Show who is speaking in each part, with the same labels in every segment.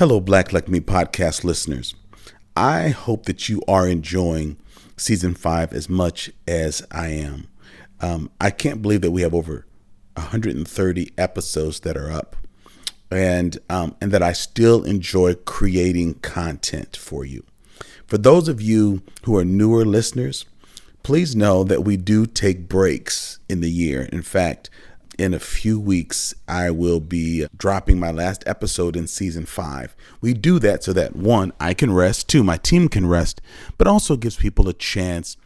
Speaker 1: Hello, Black Like Me podcast listeners. I hope that you are enjoying season 5 as much as I am. I can't believe that we have over 130 episodes that are up, and that I still enjoy creating content for you. For those of you who are newer listeners, please know that we do take breaks in the year. In fact, in a few weeks, I will be dropping my last episode in season 5. We do that so that, one, I can rest, two, my team can rest, but also gives people a chance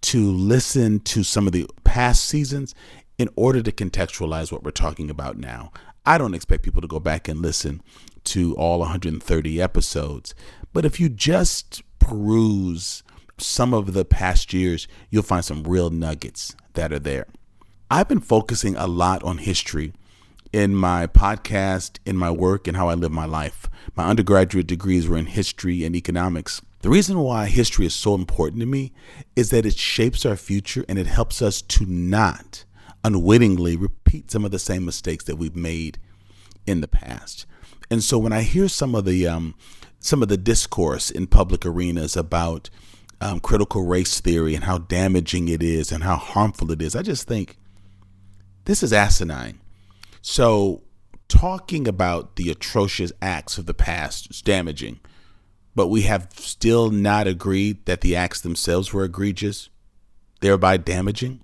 Speaker 1: to listen to some of the past seasons in order to contextualize what we're talking about now. I don't expect people to go back and listen to all 130 episodes, but if you just peruse some of the past years, you'll find some real nuggets that are there. I've been focusing a lot on history in my podcast, in my work, and how I live my life. My undergraduate degrees were in history and economics. The reason why history is so important to me is that it shapes our future and it helps us to not unwittingly repeat some of the same mistakes that we've made in the past. And so when I hear some of the discourse in public arenas about critical race theory and how damaging it is and how harmful it is, I just think, this is asinine. So talking about the atrocious acts of the past is damaging, but we have still not agreed that the acts themselves were egregious, thereby damaging.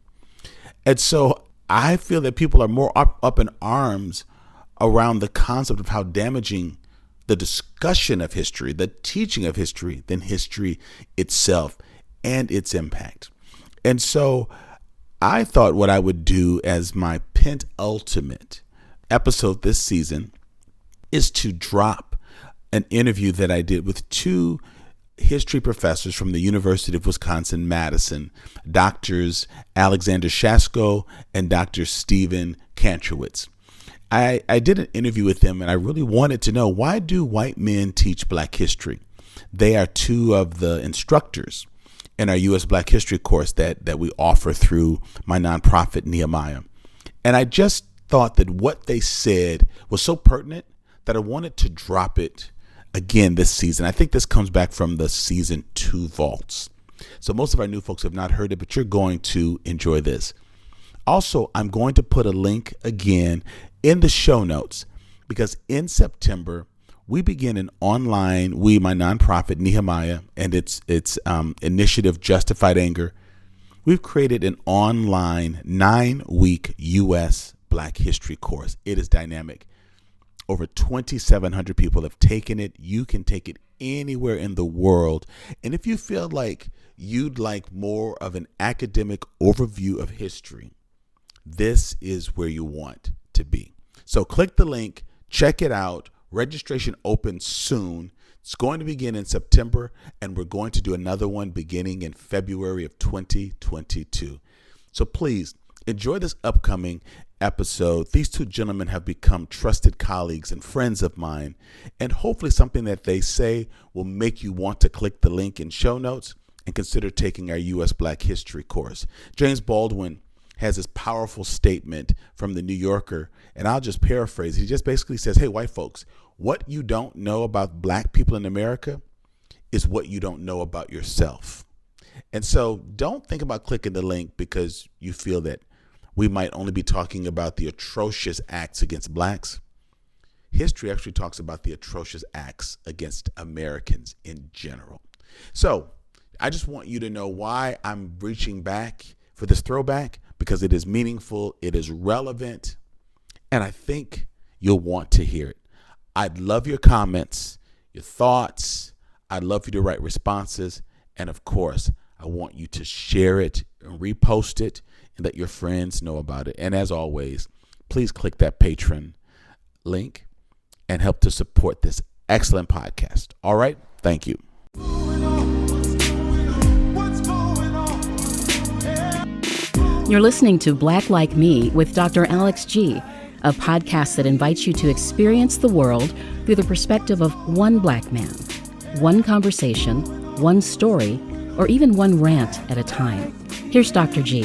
Speaker 1: And so I feel that people are more up in arms around the concept of how damaging the discussion of history, the teaching of history, than history itself and its impact. And so I thought what I would do as my penultimate episode this season is to drop an interview that I did with two history professors from the University of Wisconsin-Madison, Doctors Alexander Shashko and Dr. Stephen Kantrowitz. I did an interview with them, and I really wanted to know, why do white men teach Black history? They are two of the instructors in our U.S. Black History course that we offer through my nonprofit, Nehemiah. And I just thought that what they said was so pertinent that I wanted to drop it again this season. I think this comes back from the season 2 vaults. So most of our new folks have not heard it, but you're going to enjoy this. Also, I'm going to put a link again in the show notes, because in September, we begin an online, my nonprofit, Nehemiah, and its initiative, Justified Anger. We've created an online 9-week U.S. Black History course. It is dynamic. Over 2,700 people have taken it. You can take it anywhere in the world. And if you feel like you'd like more of an academic overview of history, this is where you want to be. So click the link, check it out. Registration opens soon. It's going to begin in September, and we're going to do another one beginning in February of 2022. So please enjoy this upcoming episode. These two gentlemen have become trusted colleagues and friends of mine, and hopefully something that they say will make you want to click the link in show notes and consider taking our U.S. Black History course. James Baldwin has this powerful statement from the New Yorker, and I'll just paraphrase. He just basically says, hey, white folks, what you don't know about Black people in America is what you don't know about yourself. And so don't think about clicking the link because you feel that we might only be talking about the atrocious acts against Blacks. History actually talks about the atrocious acts against Americans in general. So I just want you to know why I'm reaching back for this throwback, because it is meaningful, it is relevant, and I think you'll want to hear it. I'd love your comments, your thoughts. I'd love for you to write responses. And of course, I want you to share it and repost it and let your friends know about it. And as always, please click that Patreon link and help to support this excellent podcast. All right. Thank you.
Speaker 2: You're listening to Black Like Me with Dr. Alex G., a podcast that invites you to experience the world through the perspective of one Black man, one conversation, one story, or even one rant at a time. Here's Dr. G.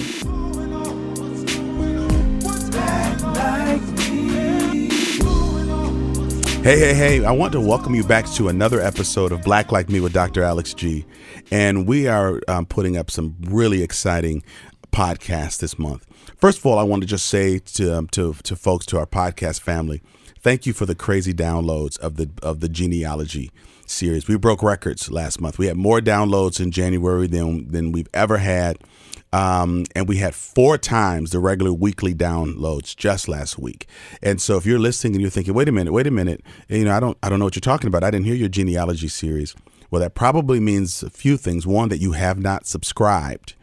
Speaker 1: Hey, I want to welcome you back to another episode of Black Like Me with Dr. Alex G. And we are putting up some really exciting podcasts this month. First of all, I want to just say to folks, to our podcast family, thank you for the crazy downloads of the genealogy series. We broke records last month. We had more downloads in January than we've ever had. And we had 4 times the regular weekly downloads just last week. And so if you're listening and you're thinking, wait a minute, you know, I don't know what you're talking about. I didn't hear your genealogy series. Well, that probably means a few things. One, that you have not subscribed.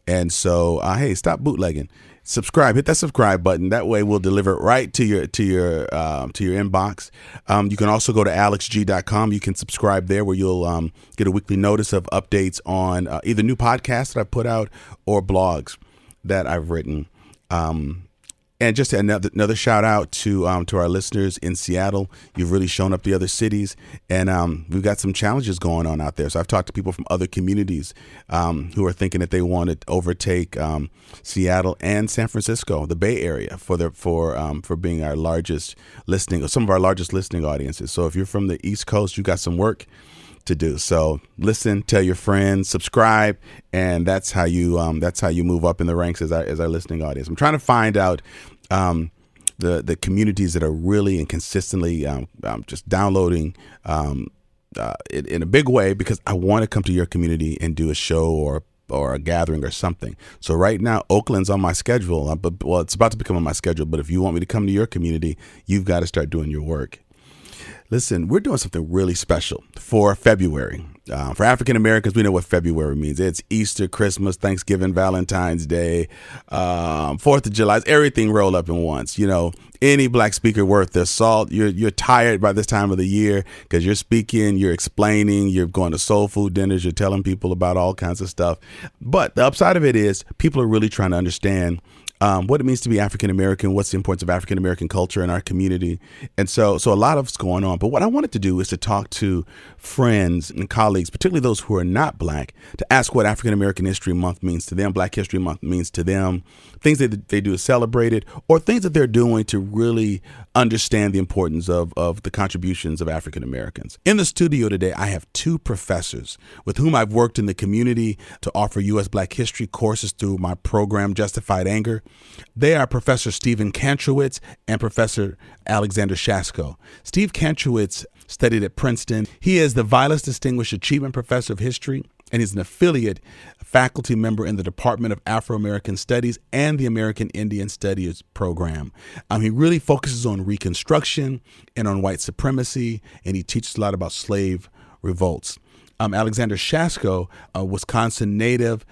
Speaker 1: And so, hey, stop bootlegging. Subscribe. Hit that subscribe button. That way, we'll deliver it right to your inbox. You can also go to alexg.com. You can subscribe there, where you'll get a weekly notice of updates on either new podcasts that I put out or blogs that I've written. And just another shout out to our listeners in Seattle. You've really shown up the other cities, and we've got some challenges going on out there. So I've talked to people from other communities who are thinking that they want to overtake Seattle and San Francisco, the Bay Area, for being our largest listening, or some of our largest listening audiences. So if you're from the East Coast, you got some work to do. So listen, tell your friends, subscribe, and that's how you move up in the ranks as our listening audience. I'm trying to find out the communities that are really and consistently just downloading in a big way, because I want to come to your community and do a show or a gathering or something. So right now, Oakland's on my schedule. Well, it's about to become on my schedule. But if you want me to come to your community, you've got to start doing your work. Listen, we're doing something really special for February. For African Americans, we know what February means. It's Easter, Christmas, Thanksgiving, Valentine's Day, 4th of July, everything rolled up in once. You know, any black speaker worth their salt, you're tired by this time of the year, because you're speaking, you're explaining, you're going to soul food dinners, you're telling people about all kinds of stuff. But the upside of it is people are really trying to understand what it means to be African American, what's the importance of African American culture in our community. And so a lot of it's going on. But what I wanted to do is to talk to friends and colleagues, particularly those who are not black, to ask what African American History Month means to them, Black History Month means to them, things that they do to celebrate it, or things that they're doing to really understand the importance of the contributions of African Americans. In the studio today, I have 2 professors with whom I've worked in the community to offer U.S. Black History courses through my program, Justified Anger. They are Professor Stephen Kantrowitz and Professor Alexander Shashko. Steve Kantrowitz studied at Princeton. He is the Vilas Distinguished Achievement Professor of History, and he's an affiliate faculty member in the Department of Afro-American Studies and the American Indian Studies program. He really focuses on Reconstruction and on white supremacy, and he teaches a lot about slave revolts. Alexander Shashko, a Wisconsin native.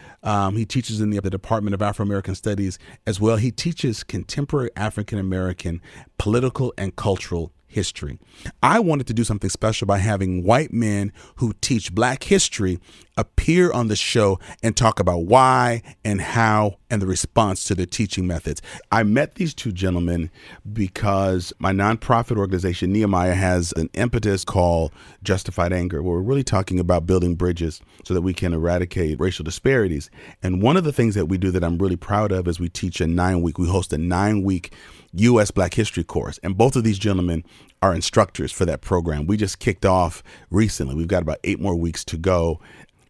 Speaker 1: He teaches in the Department of Afro-American Studies as well. He teaches contemporary African-American political and cultural history. I wanted to do something special by having white men who teach Black history appear on the show and talk about why and how and the response to their teaching methods. I met these 2 gentlemen because my nonprofit organization, Nehemiah, has an impetus called Justified Anger, where we're really talking about building bridges so that we can eradicate racial disparities. And one of the things that we do that I'm really proud of is we host a 9-week U.S. Black History course. And both of these gentlemen are instructors for that program. We just kicked off recently. We've got about 8 more weeks to go.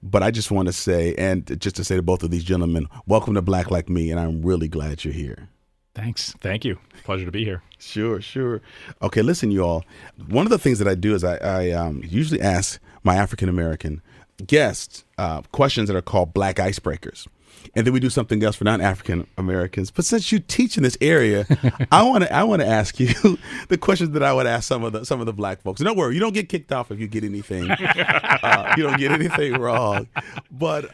Speaker 1: But I just want to say, and just to say to both of these gentlemen, welcome to Black Like Me, and I'm really glad you're here.
Speaker 3: Thanks. Thank you. Pleasure to be here.
Speaker 1: Sure. Okay, listen, you all. One of the things that I do is I usually ask my African-American guests questions that are called Black Icebreakers. And then we do something else for non-African Americans. But since you teach in this area, I want to ask you the questions that I would ask some of the Black folks. Don't worry, you don't get kicked off if you get anything. You don't get anything wrong. But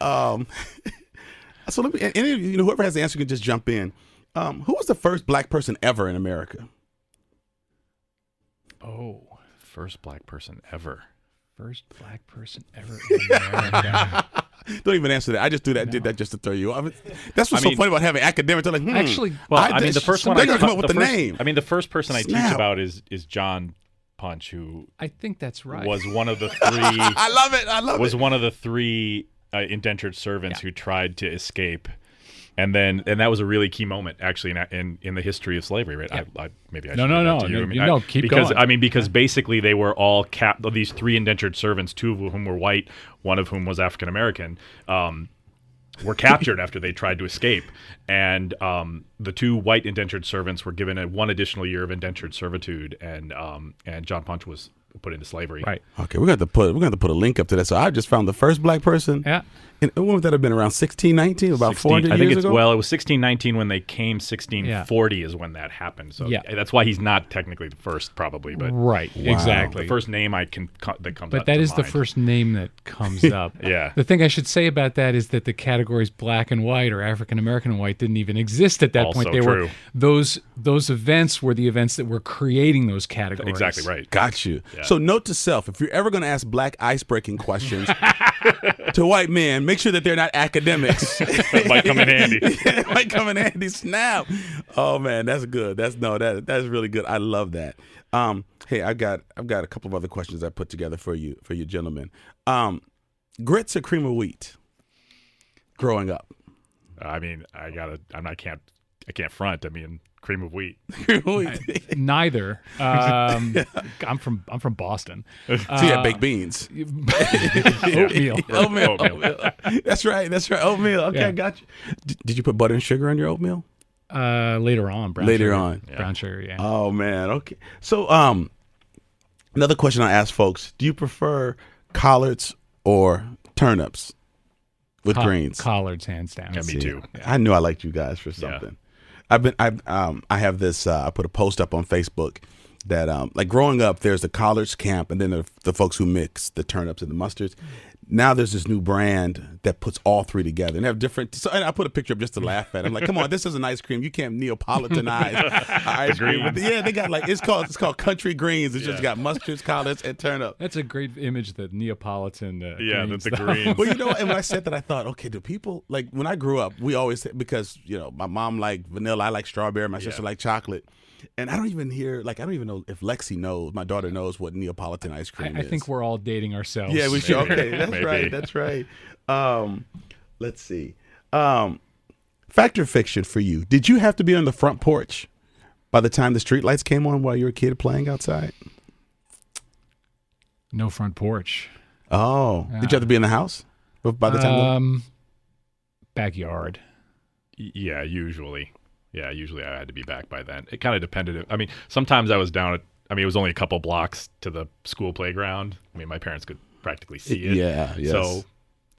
Speaker 1: so let me. And whoever has the answer can just jump in. Who was the first Black person ever in America?
Speaker 3: Oh, first Black person ever. First Black person ever in America.
Speaker 1: Don't even answer that. I just did that just to throw you off. That's what's so funny about having academics. They're like,
Speaker 3: actually, well, the first one
Speaker 1: they're gonna come up with the name.
Speaker 3: I mean, the first person I teach about is John Punch, who
Speaker 4: I think that's right.
Speaker 3: Was one of the 3.
Speaker 1: I love it.
Speaker 3: Was one of the 3 indentured servants who tried to escape And that was a really key moment, actually, in the history of slavery, right?
Speaker 4: Yeah.
Speaker 3: Maybe I
Speaker 4: No,
Speaker 3: should
Speaker 4: no,
Speaker 3: do
Speaker 4: no.
Speaker 3: that to you.
Speaker 4: No, keep going.
Speaker 3: Because basically they were all these 3 indentured servants, 2 of whom were white, 1 of whom was African American, were captured after they tried to escape. And the 2 white indentured servants were given 1 additional year of indentured servitude, and John Punch was put into slavery.
Speaker 4: Right.
Speaker 1: Okay, we're going to put a link up to that. So I just found the first black person.
Speaker 4: Yeah.
Speaker 1: And when would that have been, around 1619, about 400 years ago?
Speaker 3: Well, it was 1619 when they came. 1640 is when that happened. So that's why he's not technically the first, probably. But
Speaker 4: right, exactly.
Speaker 3: The first name that comes up.
Speaker 4: But that is the first name that comes up.
Speaker 3: Yeah.
Speaker 4: The thing I should say about that is that the categories black and white or African American and white didn't even exist at that point. They
Speaker 3: true.
Speaker 4: were those events were the events that were creating those categories.
Speaker 3: Exactly right.
Speaker 1: Got you.
Speaker 3: Yeah.
Speaker 1: So note to self: if you're ever going to ask black icebreaking questions to white men, make sure that they're not academics.
Speaker 3: That might come in handy.
Speaker 1: It might come in handy. Snap. Oh man, that's good. That's really good. I love that. Hey, I've got a couple of other questions I put together for you gentlemen. Grits or cream of wheat? Growing up.
Speaker 3: I mean, I can't front. I mean, cream of wheat.
Speaker 4: Neither. I'm from Boston.
Speaker 1: So you have baked beans.
Speaker 4: Oatmeal.
Speaker 3: Oatmeal.
Speaker 1: That's right. Oatmeal. Okay,
Speaker 4: Yeah.
Speaker 1: I got you. Did you put butter and sugar on your oatmeal?
Speaker 4: Later on. Brown
Speaker 1: Later
Speaker 4: sugar.
Speaker 1: on.
Speaker 3: Yeah.
Speaker 4: Brown sugar, yeah.
Speaker 1: Oh man. Okay. So another question I ask folks: do you prefer collards or turnips with greens?
Speaker 4: Collards, hands down.
Speaker 3: Yeah, me too.
Speaker 1: I knew I liked you guys for something. I have this. I put a post up on Facebook that like growing up, there's the collards camp, and then the folks who mix the turnips and the mustards. Now there's this new brand that puts all 3 together and they have different. So, and I put a picture up just to laugh at it. I'm like, come on, this is an ice cream. You can't Neapolitanize ice cream. But yeah, they got like it's called Country Greens. It's just got mustards, collards, and turnip.
Speaker 4: That's a great image, the Neapolitan.
Speaker 3: The
Speaker 4: greens.
Speaker 3: greens.
Speaker 1: Well, you know, and when I said that, I thought, okay, do people like when I grew up? We always because my mom liked vanilla, I like strawberry, my sister liked chocolate. And I don't even know if Lexi knows, my daughter knows what Neapolitan ice cream is.
Speaker 4: I think we're all dating ourselves.
Speaker 1: Yeah, we should. Okay, that's
Speaker 3: Maybe.
Speaker 1: right. That's right. Let's see. Fact or fiction for you? Did you have to be on the front porch by the time the streetlights came on while you were a kid playing outside?
Speaker 4: No front porch.
Speaker 1: Oh, did you have to be in the house by the time?
Speaker 4: Backyard.
Speaker 3: Yeah, usually. Yeah, usually I had to be back by then. It kind of depended. I mean, sometimes I was down at. I mean, it was only a couple blocks to the school playground. I mean, my parents could practically see it.
Speaker 1: Yeah, yes.
Speaker 3: So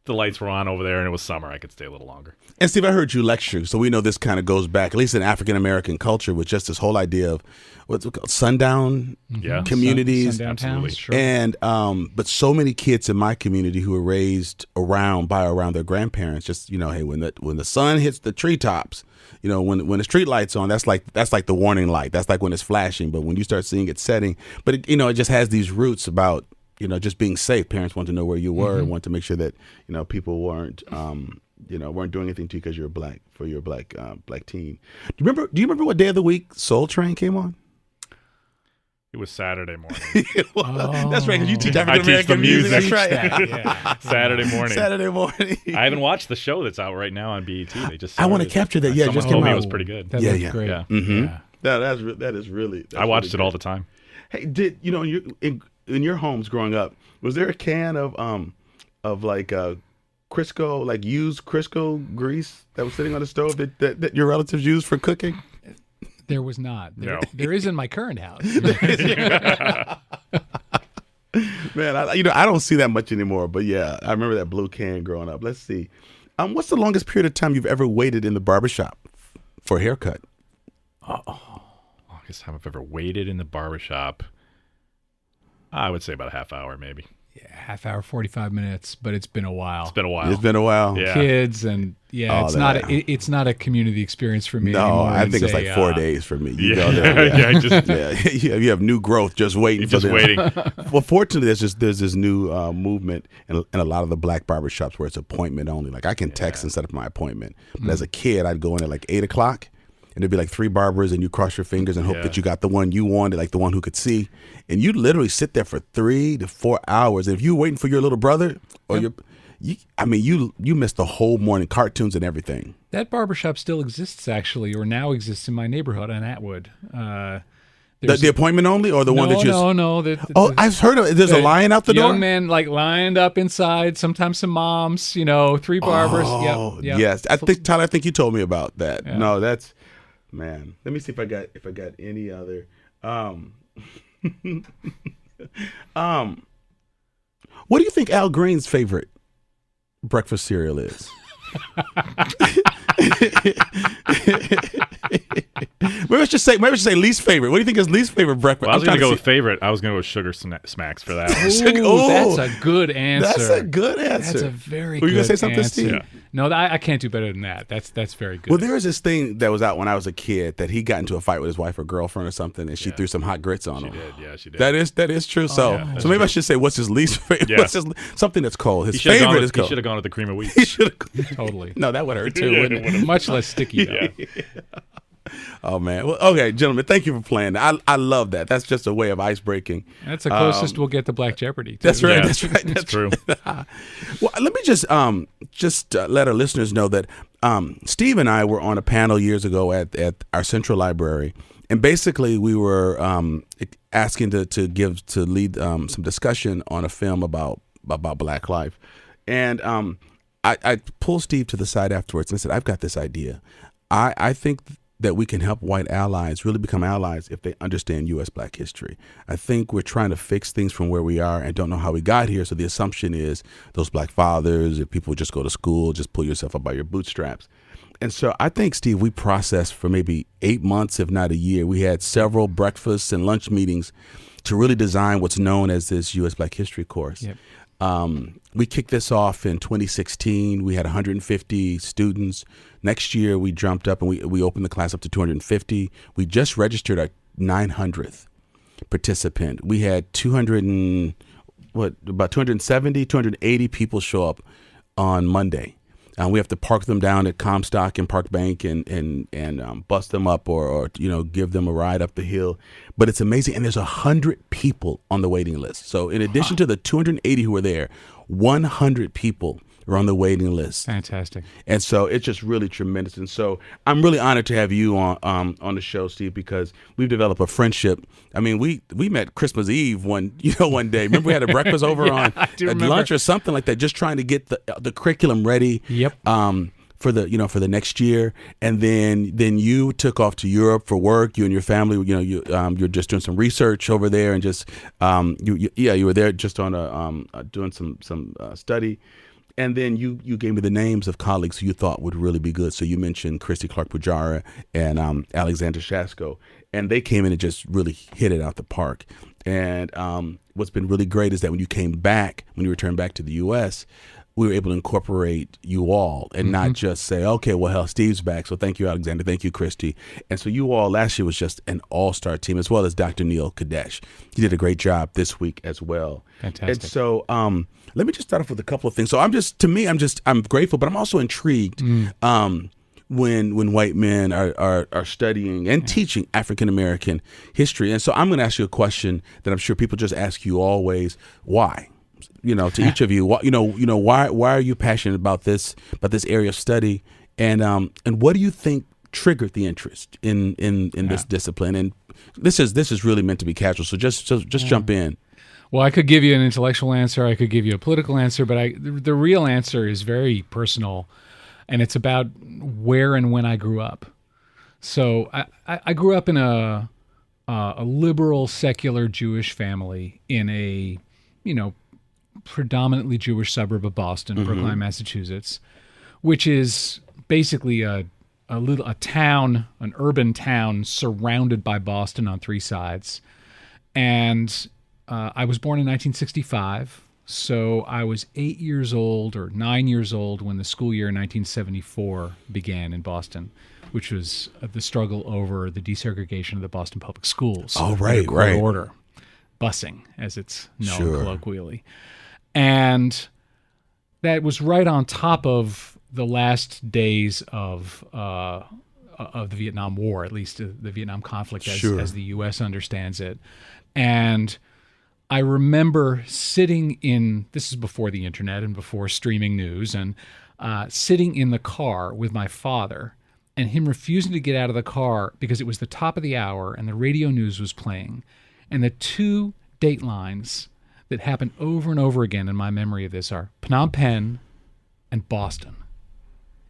Speaker 3: the lights were on over there, and it was summer. I could stay a little longer.
Speaker 1: And Steve, I heard you lecture, so we know this kind of goes back, at least in African American culture, with just this whole idea of what's it called, sundown communities.
Speaker 4: Sundown
Speaker 3: Absolutely.
Speaker 4: towns, sure.
Speaker 1: And but so many kids in my community who were raised around their grandparents, just hey, when the sun hits the treetops, when the street light's on, that's like the warning light. That's like when it's flashing. But when you start seeing it setting, but it just has these roots about just being safe. Parents want to know where you were, and want to make sure that people weren't weren't doing anything to you because you're black black teen. Do you remember what day of the week Soul Train came on?
Speaker 3: It was Saturday morning.
Speaker 1: That's right, because you teach African
Speaker 3: teach the
Speaker 1: American music. That's
Speaker 3: music.
Speaker 1: right.
Speaker 3: Saturday morning.
Speaker 1: Saturday morning.
Speaker 3: I haven't watched the show that's out right now on BET. They just.
Speaker 1: I want to capture that. Yeah,
Speaker 3: Someone
Speaker 1: just
Speaker 3: told
Speaker 1: came
Speaker 3: me
Speaker 1: out.
Speaker 3: it was pretty good.
Speaker 4: That
Speaker 1: Yeah,
Speaker 4: looked
Speaker 1: yeah.
Speaker 4: great.
Speaker 3: Yeah.
Speaker 1: Mm-hmm.
Speaker 4: Yeah.
Speaker 1: That is really.
Speaker 3: I watched it all the time.
Speaker 1: Hey, did in your homes growing up, was there a can of like Crisco, like used Crisco grease that was sitting on the stove that your relatives used for cooking?
Speaker 4: There was not.
Speaker 3: No.
Speaker 4: There is in my current house.
Speaker 1: Man, I don't see that much anymore. But yeah, I remember that blue can growing up. Let's see. What's the longest period of time you've ever waited in the barbershop for a haircut?
Speaker 3: Longest time I've ever waited in the barbershop. I would say about a half hour, maybe.
Speaker 4: Yeah, half hour, 45 minutes, but it's been a while.
Speaker 3: It's been a while.
Speaker 1: It's been a while.
Speaker 3: Yeah.
Speaker 4: Kids and it's not a community experience for me
Speaker 1: No,
Speaker 4: anymore.
Speaker 1: I think it's like 4 days for me. You go there,
Speaker 3: Yeah.
Speaker 1: you have new growth just waiting for
Speaker 3: Just
Speaker 1: them.
Speaker 3: waiting.
Speaker 1: Well, fortunately, there's this new movement in a lot of the black barbershops where it's appointment only. Like I can text and set up my appointment. But as a kid, I'd go in at like 8 o'clock. And there'd be like 3 barbers, and you cross your fingers and hope that you got the one you wanted, like the one who could see. And you literally sit there for 3 to 4 hours. And if you're waiting for your little brother or you missed the whole morning, cartoons and everything.
Speaker 4: That barbershop still exists, actually, or now exists in my neighborhood on Atwood.
Speaker 1: The appointment only, or the one that you?
Speaker 4: No.
Speaker 1: I've heard of it. There's a lion out the door.
Speaker 4: Young men like lined up inside. Sometimes some moms. 3 barbers.
Speaker 1: Oh,
Speaker 4: yep.
Speaker 1: Yes. Tyler, I think you told me about that.
Speaker 4: Yeah.
Speaker 1: No, that's man. Let me see if I got any other. What do you think Al Green's favorite breakfast cereal is? Maybe I should say least favorite. What do you think is least favorite breakfast?
Speaker 3: Well, I was going to go with favorite. I was going to go with sugar smacks for that.
Speaker 4: That's a good answer.
Speaker 1: That's a good answer.
Speaker 4: That's a very
Speaker 1: Were
Speaker 4: good
Speaker 1: you going to say something,
Speaker 4: answer.
Speaker 1: Steve?
Speaker 3: Yeah.
Speaker 4: No, I can't do better than that. That's very good.
Speaker 1: Well, there was this thing that was out when I was a kid that he got into a fight with his wife or girlfriend or something, and she threw some hot grits on him.
Speaker 3: She did.
Speaker 1: That is true. So maybe I should say what's his least favorite?
Speaker 3: Yeah.
Speaker 1: Something that's cold. His favorite is cold.
Speaker 3: He should have gone with the cream of wheat.
Speaker 4: Totally.
Speaker 1: No, that would hurt too, wouldn't it?
Speaker 4: Much less sticky, though.
Speaker 1: Oh man. Well, okay, gentlemen, thank you for playing. I love that. That's just a way of ice breaking.
Speaker 4: That's the closest we'll get to Black Jeopardy. Too.
Speaker 1: That's right.
Speaker 3: Yeah,
Speaker 1: that's right.
Speaker 3: That's true.
Speaker 1: Well, let me just let our listeners know that Steve and I were on a panel years ago at our central library, and basically we were asking to lead some discussion on a film about Black life, and I pulled Steve to the side afterwards and I said, I've got this idea. I think that we can help white allies really become allies if they understand U.S. Black history. I think we're trying to fix things from where we are and don't know how we got here. So the assumption is those Black fathers, if people just go to school, just pull yourself up by your bootstraps. And so I think, Steve, we processed for maybe 8 months, if not a year. We had several breakfasts and lunch meetings to really design what's known as this U.S. Black history course.
Speaker 4: Yep.
Speaker 1: We kicked this off in 2016. We had 150 students. Next year, we jumped up and we opened the class up to 250. We just registered our 900th participant. We had about 280 people show up on Monday. We have to park them down at Comstock and Park Bank and bus them up or give them a ride up the hill. But it's amazing. And there's 100 people on the waiting list. So in addition to the 280 who are there, 100 people are on the waiting list.
Speaker 4: Fantastic.
Speaker 1: And so it's just really tremendous. And so I'm really honored to have you on the show, Steve, because we've developed a friendship. I mean, we met Christmas Eve one day. Remember we had a breakfast over on at lunch or something like that, just trying to get the curriculum ready.
Speaker 4: Yep.
Speaker 1: For the next year, and then you took off to Europe for work. You and your family, you're just doing some research over there, and just you were there just on doing some study. And then you gave me the names of colleagues who you thought would really be good. So you mentioned Christy Clark-Pujara and Alexander Shashko, and they came in and just really hit it out the park. And what's been really great is that when you returned back to the U.S., we were able to incorporate you all and not just say, okay, well, hell, Steve's back. So thank you, Alexander. Thank you, Christy. And so you all last year was just an all-star team, as well as Dr. Neil Kadesh. He did a great job this week as well.
Speaker 4: Fantastic.
Speaker 1: And so let me just start off with a couple of things. So I'm grateful, but I'm also intrigued when white men are studying and teaching African-American history. And so I'm going to ask you a question that I'm sure people just ask you always: why? To each of you, why are you passionate about this area of study, and what do you think triggered the interest in this discipline? And this is really meant to be casual, so just jump in.
Speaker 4: Well, I could give you an intellectual answer, I could give you a political answer, but the real answer is very personal, and it's about where and when I grew up. So I grew up in a liberal, secular Jewish family in a predominantly Jewish suburb of Boston, Brookline, Massachusetts, which is basically an urban town surrounded by Boston on 3 sides. And I was born in 1965, so I was 8 years old or 9 years old when the school year in 1974 began in Boston, which was the struggle over the desegregation of the Boston public schools.
Speaker 1: Oh, right.
Speaker 4: Order. Busing, as it's known colloquially. And that was right on top of the last days of the Vietnam War, at least the Vietnam conflict as the U.S. understands it. And I remember sitting in, this is before the internet and before streaming news, and sitting in the car with my father and him refusing to get out of the car because it was the top of the hour and the radio news was playing. And the two datelines that happen over and over again in my memory of this are Phnom Penh and Boston.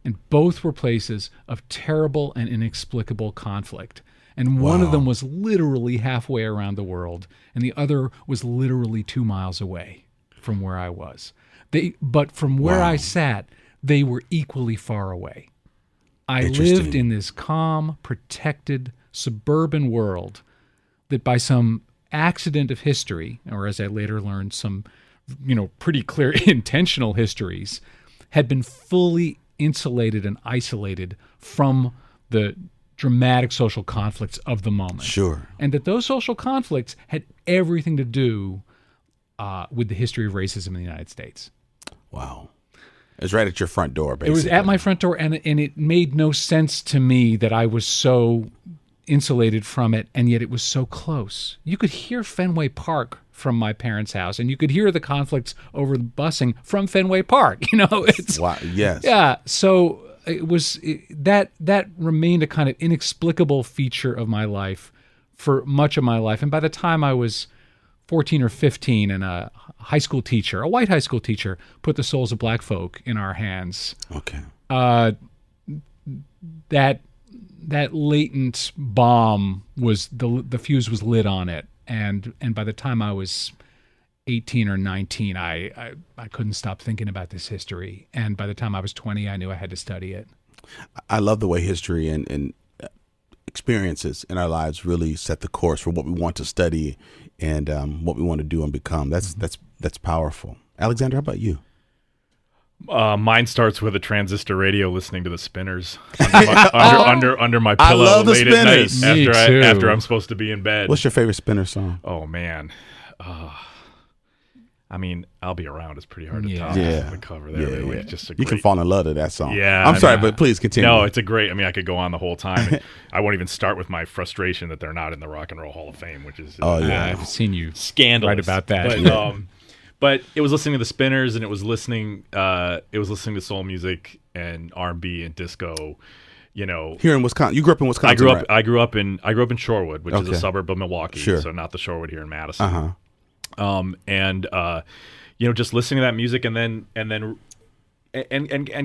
Speaker 4: And both were places of terrible and inexplicable conflict. And one of them was literally halfway around the world, and the other was literally 2 miles away from where I was. But from where I sat, they were equally far away. I lived in this calm, protected, suburban world that by some accident of history, or as I later learned, some pretty clear intentional histories, had been fully insulated and isolated from the dramatic social conflicts of the moment.
Speaker 1: Sure.
Speaker 4: And that those social conflicts had everything to do with the history of racism in the United States.
Speaker 1: Wow. It was right at your front door, basically.
Speaker 4: It was at my front door, and it made no sense to me that I was so insulated from it, and yet it was so close. You could hear Fenway Park from my parents' house, and you could hear the conflicts over the busing from Fenway Park. It's
Speaker 1: wow. Yes.
Speaker 4: Yeah. So that remained a kind of inexplicable feature of my life for much of my life. And by the time I was 14 or 15, and a high school teacher, a white high school teacher, put the souls of black folk in our hands.
Speaker 1: Okay.
Speaker 4: That latent bomb was the fuse was lit on it, and by the time I was 18 or 19, I couldn't stop thinking about this history, and by the time I was 20, I knew I had to study it.
Speaker 1: I love the way history and experiences in our lives really set the course for what we want to study and what we want to do and become. That's powerful. Alexander, how about you?
Speaker 3: Mine starts with a transistor radio, listening to the Spinners under my pillow late at night after I'm supposed to be in bed.
Speaker 1: What's your favorite Spinner song?
Speaker 3: Oh man, I'll Be Around is pretty hard to top.
Speaker 1: Yeah.
Speaker 3: The cover there, really, just
Speaker 1: you can fall in love with that song.
Speaker 3: Yeah,
Speaker 1: I'm sorry, but please continue.
Speaker 3: No, it's a great. I could go on the whole time. I won't even start with my frustration that they're not in the Rock and Roll Hall of Fame, which is
Speaker 4: I've seen you
Speaker 3: scandalous
Speaker 4: write about that.
Speaker 3: But it was listening to the Spinners, and it was listening to soul music and R&B and disco.
Speaker 1: Here in Wisconsin, you grew up in Wisconsin.
Speaker 3: I grew up in Shorewood, which is a suburb of Milwaukee. Sure. So not the Shorewood here in Madison. Just listening to that music, and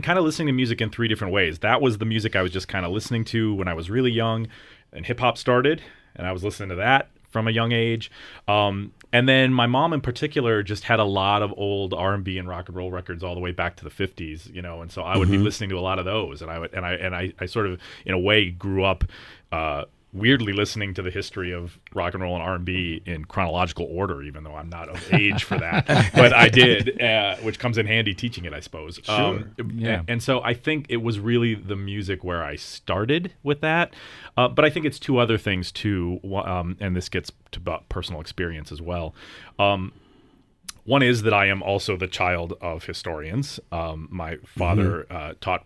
Speaker 3: kind of listening to music in three different ways. That was the music I was just kind of listening to when I was really young, and hip hop started, and I was listening to that from a young age. And then my mom in particular just had a lot of old R&B and rock and roll records all the way back to the 50s, and so I would be listening to a lot of those, and I sort of in a way grew up weirdly listening to the history of rock and roll and R&B in chronological order, even though I'm not of age for that, but I did, which comes in handy teaching it, I suppose.
Speaker 4: Sure.
Speaker 3: And so I think it was really the music where I started with that, but I think it's two other things too, and this gets to personal experience as well. One is that I am also the child of historians. My father taught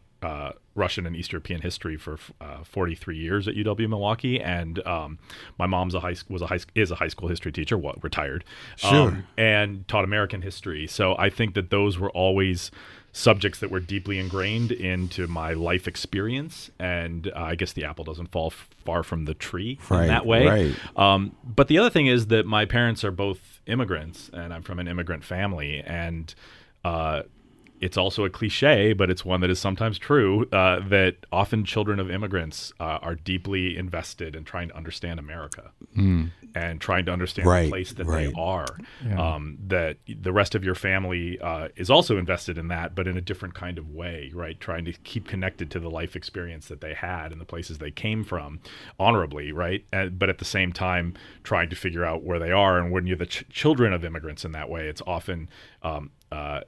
Speaker 3: Russian and East European history for 43 years at UW Milwaukee, and my mom's is a high school history teacher, retired, and taught American history. So I think that those were always subjects that were deeply ingrained into my life experience, and I guess the apple doesn't fall far from the tree in that way. Right. But the other thing is that my parents are both immigrants, and I'm from an immigrant family, and it's also a cliche, but it's one that is sometimes true, that often children of immigrants are deeply invested in trying to understand America and trying to understand the place that they are. Yeah. That the rest of your family is also invested in that, but in a different kind of way, right? Trying to keep connected to the life experience that they had and the places they came from honorably, right? But at the same time, trying to figure out where they are. And when you're the children of immigrants in that way, it's often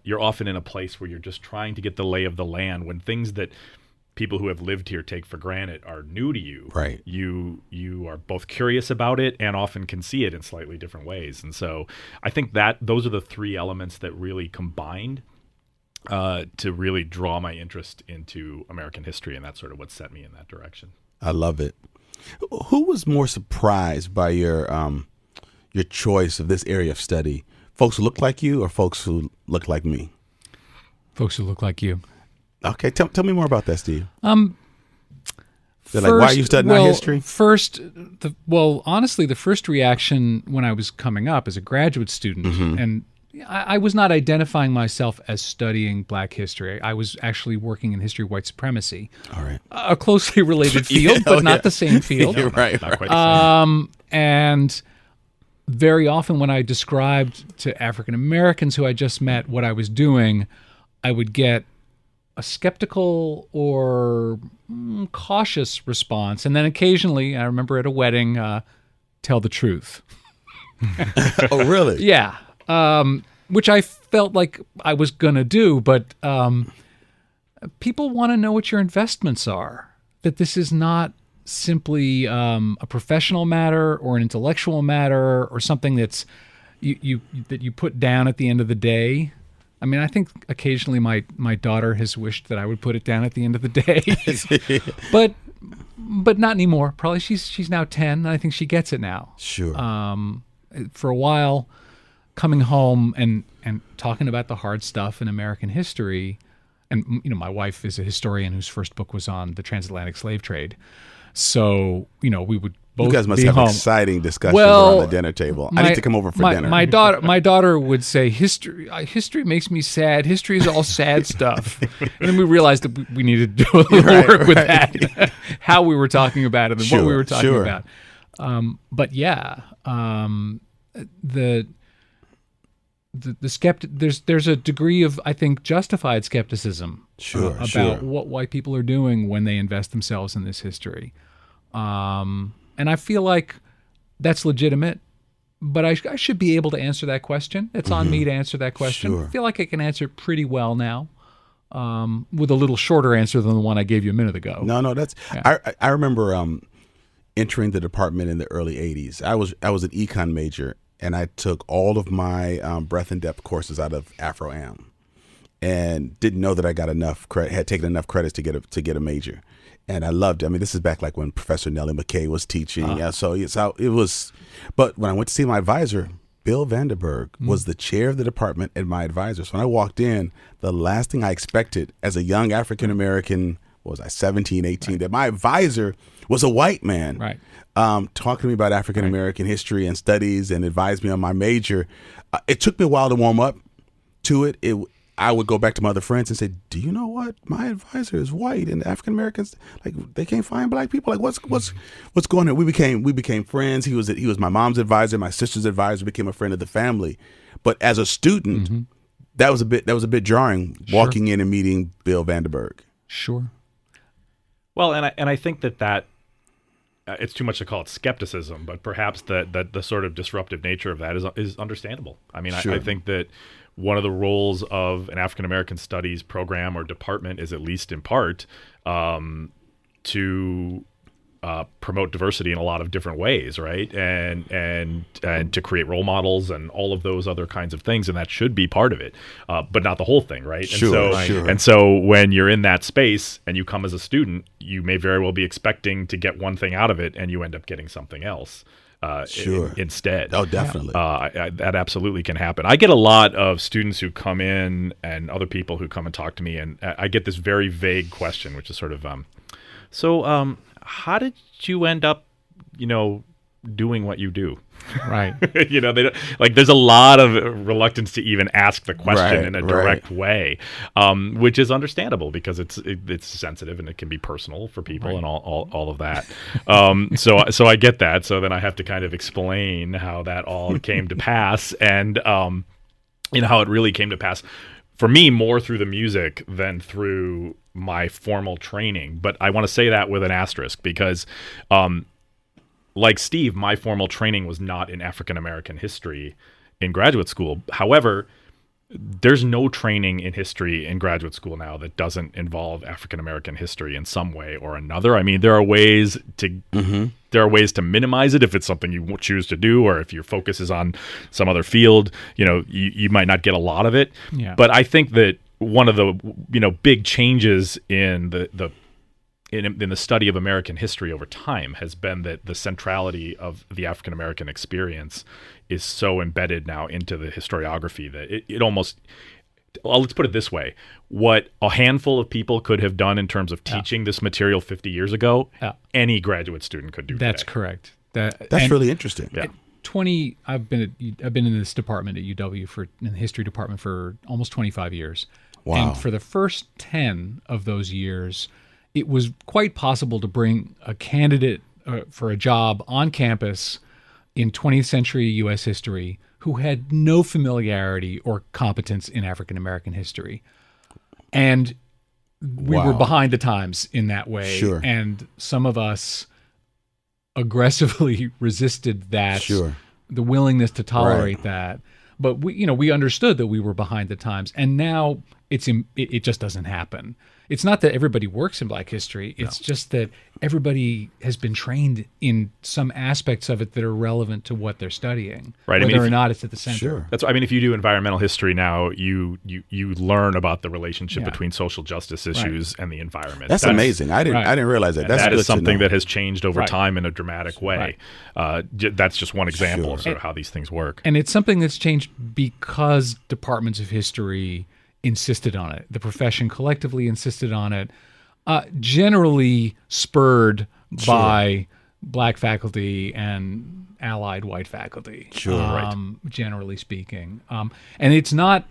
Speaker 3: you're often in a place where you're just trying to get the lay of the land when things that people who have lived here take for granted are new to you. Right. You are both curious about it and often can see it in slightly different ways. And so I think that those are the three elements that really combined to really draw my interest into American history, and that's sort of what set me in that direction.
Speaker 1: I love it. Who was more surprised by your your choice of this area of study? Folks who look like you or folks who look like me?
Speaker 4: Folks who look like you.
Speaker 1: Okay, tell me more about that, Steve. They're like, why are you studying our history?
Speaker 4: Honestly, the first reaction when I was coming up as a graduate student, and I was not identifying myself as studying Black history. I was actually working in history of white supremacy.
Speaker 1: All right.
Speaker 4: A closely related field, but not the same field.
Speaker 1: You're right.
Speaker 3: Not quite the same.
Speaker 4: And very often when I described to African Americans who I just met what I was doing, I would get a skeptical or cautious response. And then occasionally, I remember at a wedding, tell the truth.
Speaker 1: Oh, really?
Speaker 4: Yeah. Which I felt like I was going to do, but people want to know what your investments are, that this is not simply a professional matter or an intellectual matter or something that you put down at the end of the day. I mean, I think occasionally my daughter has wished that I would put it down at the end of the day, but not anymore. Probably she's now 10, and I think she gets it now.
Speaker 1: Sure.
Speaker 4: For a while, coming home and talking about the hard stuff in American history, and my wife is a historian whose first book was on the transatlantic slave trade, so we would both.
Speaker 1: You guys must
Speaker 4: be
Speaker 1: have
Speaker 4: home.
Speaker 1: exciting discussions around the dinner table. I need to come over for dinner.
Speaker 4: My daughter would say, history makes me sad. History is all sad stuff. And then we realized that we needed to do a little work with that, how we were talking about it and what we were talking about. But yeah, the there's a degree of, I think, justified skepticism about what white people are doing when they invest themselves in this history. And I feel like that's legitimate, but I should be able to answer that question. It's on me to answer that question.
Speaker 1: Sure.
Speaker 4: I feel like I can answer it pretty well now, with a little shorter answer than the one I gave you a minute ago.
Speaker 1: No, that's. Yeah. I remember entering the department in the early '80s. I was an econ major, and I took all of my breadth and depth courses out of Afro-Am, and didn't know that I got enough credit, had taken enough credits to get a major. And I loved it. I mean, this is back like when Professor Nellie McKay was teaching. Yeah, so it was. But when I went to see my advisor, Bill Vanderburg was the chair of the department and my advisor. So when I walked in, the last thing I expected as a young African American, what was I, 17, 18, that my advisor was a white man,
Speaker 4: right?
Speaker 1: Talking to me about African American history and studies and advised me on my major. It took me a while to warm up to it. I would go back to my other friends and say, "Do you know what? My advisor is white, and African Americans, like, they can't find Black people. Like, what's going on?" We became friends. He was my mom's advisor, my sister's advisor, became a friend of the family. But as a student, that was a bit jarring, walking in and meeting Bill Vanderburg.
Speaker 4: Sure.
Speaker 3: Well, and I think that it's too much to call it skepticism, but perhaps the sort of disruptive nature of that is understandable. I mean, I think that one of the roles of an African American studies program or department is, at least in part, to promote diversity in a lot of different ways, right? And to create role models and all of those other kinds of things, and that should be part of it, but not the whole thing, right? And so when you're in that space and you come as a student, you may very well be expecting to get one thing out of it, and you end up getting something else. Instead.
Speaker 1: Oh, definitely.
Speaker 3: That absolutely can happen. I get a lot of students who come in and other people who come and talk to me, and I get this very vague question, which is sort of, how did you end up, doing what you do?
Speaker 4: Right.
Speaker 3: They don't, there's a lot of reluctance to even ask the question in a direct way, which is understandable because it's sensitive and it can be personal for people and all of that. So I get that. So then I have to kind of explain how that all came to pass, and how it really came to pass for me more through the music than through my formal training. But I want to say that with an asterisk because like Steve, my formal training was not in African American history in graduate school. However, there's no training in history in graduate school now that doesn't involve African American history in some way or another. I mean, there are ways to minimize it if it's something you choose to do, or if your focus is on some other field. You might not get a lot of it. Yeah. But I think that one of the big changes in the in the study of American history over time has been that the centrality of the African American experience is so embedded now into the historiography that it almost, well, let's put it this way: what a handful of people could have done in terms of teaching this material 50 years ago, any graduate student could do.
Speaker 4: That's
Speaker 3: today.
Speaker 4: correct.
Speaker 1: That's really interesting.
Speaker 3: Yeah.
Speaker 4: I've been in this department at UW in the history department for almost 25 years.
Speaker 1: Wow.
Speaker 4: And for the first 10 of those years, it was quite possible to bring a candidate for a job on campus in 20th century U.S. history who had no familiarity or competence in African American history. And we were behind the times in that way.
Speaker 1: Sure.
Speaker 4: And some of us aggressively resisted that, the willingness to tolerate that. But we understood that we were behind the times. And now it just doesn't happen. It's not that everybody works in Black history. It's just that everybody has been trained in some aspects of it that are relevant to what they're studying,
Speaker 3: right?
Speaker 4: Whether or not it's at the center.
Speaker 1: Sure.
Speaker 3: That's. I mean, if you do environmental history now, you learn about the relationship between social justice issues and the environment.
Speaker 1: That's amazing. I didn't realize that. That's
Speaker 3: that
Speaker 1: good
Speaker 3: is something
Speaker 1: to know.
Speaker 3: that has changed over time in a dramatic way. That's just one example of sort of how these things work.
Speaker 4: And it's something that's changed because departments of history insisted on it. The profession collectively insisted on it, generally spurred by Black faculty and allied white faculty. Generally speaking, and it's not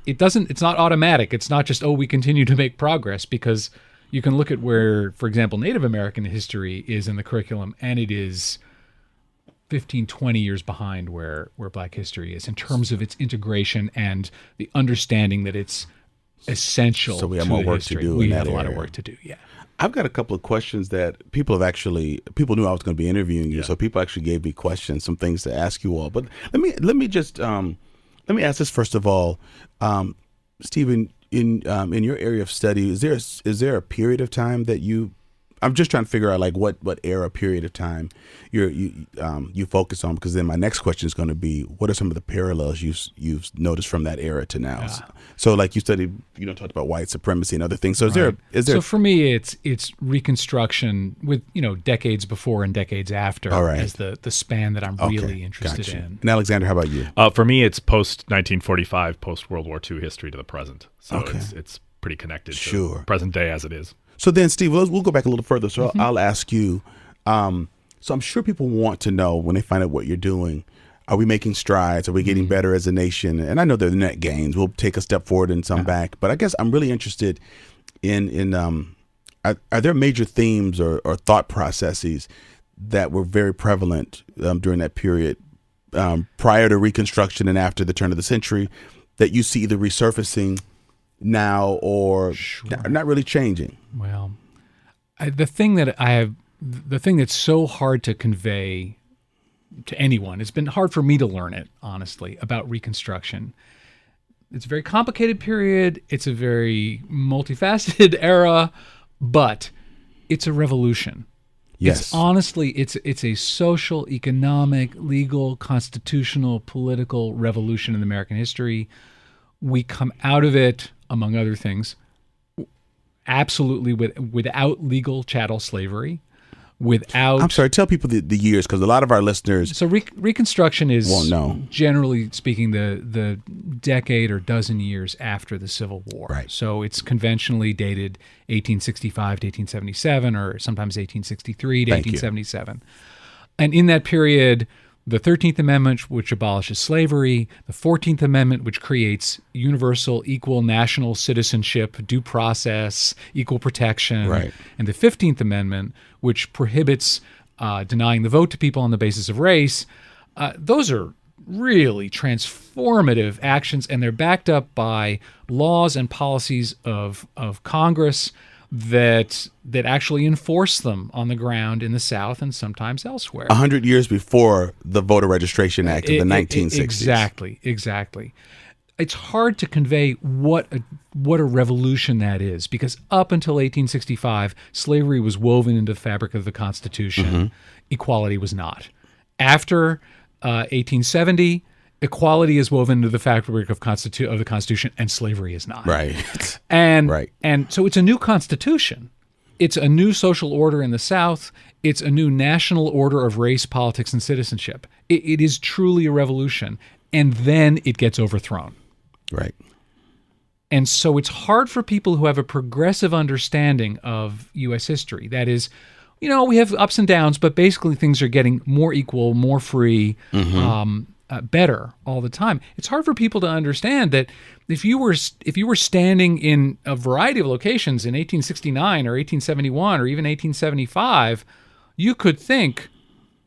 Speaker 4: automatic. It's not just we continue to make progress, because you can look at where, for example, Native American history is in the curriculum, and it is 15, 20 years behind where Black history is in terms of its integration and the understanding that it's essential.
Speaker 1: So we have
Speaker 4: to
Speaker 1: more
Speaker 4: the
Speaker 1: work
Speaker 4: history.
Speaker 1: to do.
Speaker 4: We
Speaker 1: in
Speaker 4: have
Speaker 1: that
Speaker 4: a lot of
Speaker 1: area.
Speaker 4: work to do. Yeah.
Speaker 1: I've got a couple of questions that people knew I was going to be interviewing you, so people actually gave me questions, some things to ask you all. But let me ask this first of all, Stephen. In your area of study, is there a period of time that I'm just trying to figure out like what era period of time you focus on, because then my next question is going to be, what are some of the parallels you've noticed from that era to now? So like you studied, talked about white supremacy and other things. So is there?
Speaker 4: So for me, it's Reconstruction with decades before and decades after as the span that I'm really interested in.
Speaker 1: And Alexander, how about you?
Speaker 3: For me, it's post 1945, post World War II history to the present. So it's pretty connected to present day as it is.
Speaker 1: So then, Steve, we'll go back a little further. So I'll ask you. So I'm sure people want to know, when they find out what you're doing, are we making strides? Are we getting better as a nation? And I know there are net gains. We'll take a step forward and some back. But I guess I'm really interested in are there major themes or thought processes that were very prevalent during that period, prior to Reconstruction and after the turn of the century, that you see either resurfacing now or not really changing?
Speaker 4: Well, the thing that's so hard to convey to anyone, it's been hard for me to learn it, honestly, about Reconstruction. It's a very complicated period. It's a very multifaceted era, but it's a revolution.
Speaker 1: Yes.
Speaker 4: It's a social, economic, legal, constitutional, political revolution in American history. We come out of it, among other things, absolutely without legal chattel slavery, without...
Speaker 1: I'm sorry, tell people the years, because a lot of our listeners...
Speaker 4: So Reconstruction is,
Speaker 1: won't know.
Speaker 4: Generally speaking, the decade or dozen years after the Civil War.
Speaker 1: Right.
Speaker 4: So it's conventionally dated 1865 to 1877, or sometimes 1863 to 1877. And in that period, the 13th Amendment, which abolishes slavery, the 14th Amendment, which creates universal, equal national citizenship, due process, equal protection, and the 15th Amendment, which prohibits denying the vote to people on the basis of race. Those are really transformative actions, and they're backed up by laws and policies of Congress that actually enforce them on the ground in the South and sometimes elsewhere.
Speaker 1: 100 years before the Voter Registration Act of the 1960s.
Speaker 4: Exactly. It's hard to convey what a revolution that is, because up until 1865, slavery was woven into the fabric of the Constitution. Equality was not. After 1870, equality is woven into the fabric of the Constitution, and slavery is not.
Speaker 1: Right.
Speaker 4: And so it's a new Constitution, It's a new social order in the South. It's a new national order of race, politics, and citizenship. It is truly a revolution. And then it gets overthrown.
Speaker 1: Right.
Speaker 4: And so it's hard for people who have a progressive understanding of U.S. history. That is, we have ups and downs, but basically things are getting more equal, more free, better all the time. It's hard for people to understand that if you were standing in a variety of locations in 1869 or 1871 or even 1875, you could think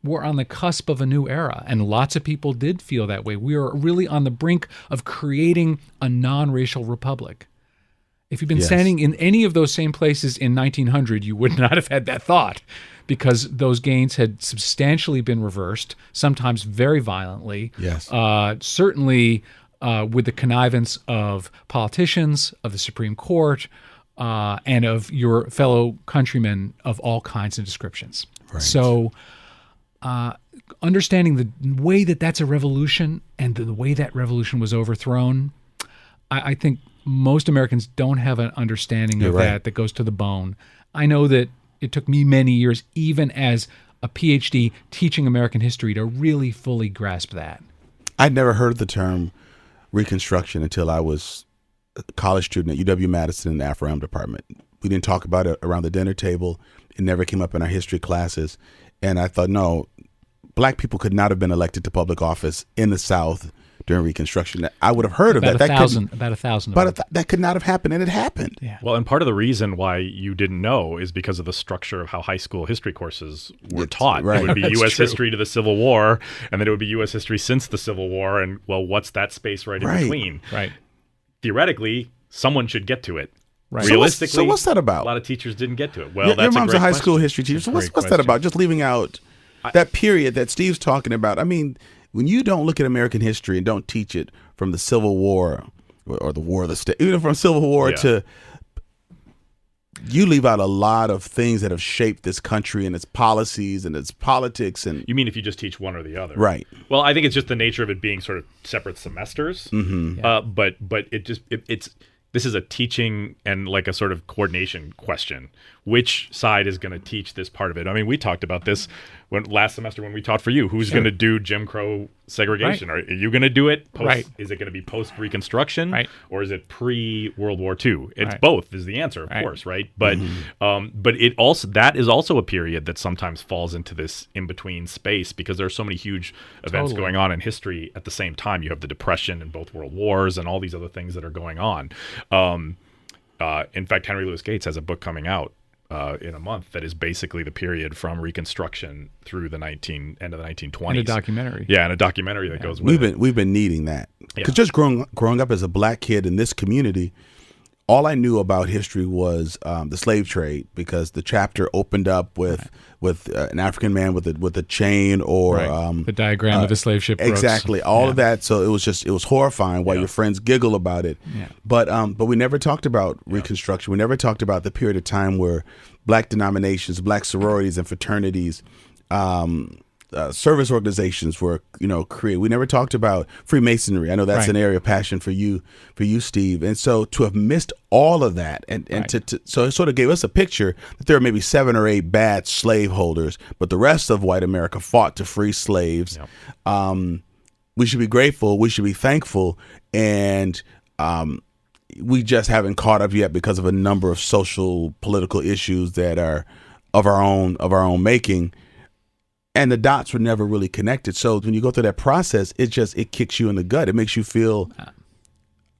Speaker 4: we're on the cusp of a new era. And lots of people did feel that way. We are really on the brink of creating a non-racial republic. If you've been standing in any of those same places in 1900, you would not have had that thought, because those gains had substantially been reversed, sometimes very violently.
Speaker 1: Yes.
Speaker 4: Certainly with the connivance of politicians, of the Supreme Court, and of your fellow countrymen of all kinds and descriptions.
Speaker 1: Right.
Speaker 4: So understanding the way that that's a revolution and the way that revolution was overthrown, I think most Americans don't have an understanding of that goes to the bone. I know that it took me many years, even as a PhD teaching American history, to really fully grasp that.
Speaker 1: I'd never heard the term Reconstruction until I was a college student at UW-Madison in the Afro-Am department. We didn't talk about it around the dinner table. It never came up in our history classes. And I thought, no, black people could not have been elected to public office in the South during Reconstruction. I would have heard of that.
Speaker 4: About 1,000.
Speaker 1: That could not have happened, and it happened.
Speaker 4: Yeah.
Speaker 3: Well, and part of the reason why you didn't know is because of the structure of how high school history courses were taught.
Speaker 1: Right.
Speaker 3: It would be
Speaker 4: That's
Speaker 3: U.S.
Speaker 4: true.
Speaker 3: history to the Civil War, and then it would be U.S. history since the Civil War, and, well, what's that space right in between?
Speaker 4: Right.
Speaker 3: Theoretically, someone should get to it.
Speaker 4: Right.
Speaker 3: Realistically,
Speaker 1: So what's that about?
Speaker 3: a lot of teachers didn't get to it. Well,
Speaker 1: Your
Speaker 3: that's
Speaker 1: mom's
Speaker 3: a great
Speaker 1: high
Speaker 3: question.
Speaker 1: school history teacher. So what's that about? Just leaving out that period that Steve's talking about. I mean, when you don't look at American history and don't teach it from the Civil War or the War of the State, even from Civil War to, you leave out a lot of things that have shaped this country and its policies and its politics. And
Speaker 3: You mean if you just teach one or the other?
Speaker 1: right.
Speaker 3: Well, I think it's just the nature of it being sort of separate semesters.
Speaker 1: Mm-hmm.
Speaker 3: But it's this is a teaching and like a sort of coordination question. Which side is going to teach this part of it? I mean, we talked about this last semester when we taught for you. Who's going to do Jim Crow segregation?
Speaker 4: Right.
Speaker 3: Are you going to do it?
Speaker 4: Right.
Speaker 3: Is it going to be post-Reconstruction?
Speaker 4: Right.
Speaker 3: Or is it pre-World War II? It's
Speaker 4: Right.
Speaker 3: both is the answer, of
Speaker 4: Right.
Speaker 3: course, right? But but it also that is also a period that sometimes falls into this in-between space because there are so many huge events
Speaker 4: Totally.
Speaker 3: going on in history at the same time. You have the Depression and both World Wars and all these other things that are going on. In fact, Henry Louis Gates has a book coming out in a month that is basically the period from Reconstruction through the end of the 1920s.
Speaker 4: And a documentary.
Speaker 3: Yeah, and a documentary that goes with it.
Speaker 1: We've been needing that because
Speaker 3: Yeah.
Speaker 1: just growing up as a black kid in this community, all I knew about history was the slave trade, because the chapter opened up with an African man with a chain or
Speaker 4: the diagram of the slave ship.
Speaker 1: exactly all of that. So it was horrifying while your friends giggle about it.
Speaker 4: Yeah.
Speaker 1: But we never talked about Reconstruction. We never talked about the period of time where black denominations, black sororities and fraternities, service organizations were created. We never talked about Freemasonry. I know that's
Speaker 4: Right.
Speaker 1: an area of passion for you, Steve. And so to have missed all of that, and
Speaker 4: Right.
Speaker 1: so it sort of gave us a picture that there are maybe 7 or 8 bad slaveholders, but the rest of white America fought to free slaves.
Speaker 3: Yep.
Speaker 1: We should be grateful. We should be thankful, and we just haven't caught up yet because of a number of social, political issues that are of our own making. And the dots were never really connected. So when you go through that process, it kicks you in the gut. It makes you feel,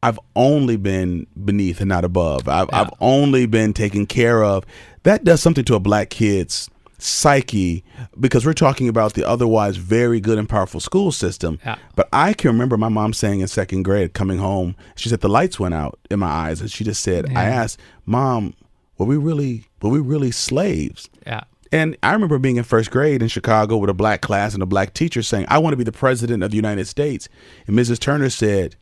Speaker 1: I've only been beneath and not above. I've only been taken care of. That does something to a black kid's psyche, because we're talking about the otherwise very good and powerful school system.
Speaker 4: Yeah.
Speaker 1: But I can remember my mom saying in 2nd grade, coming home, she said the lights went out in my eyes, and she just said, I asked, Mom, were we really slaves?
Speaker 4: Yeah.
Speaker 1: And I remember being in 1st grade in Chicago with a black class and a black teacher saying, I want to be the president of the United States. And Mrs. Turner said,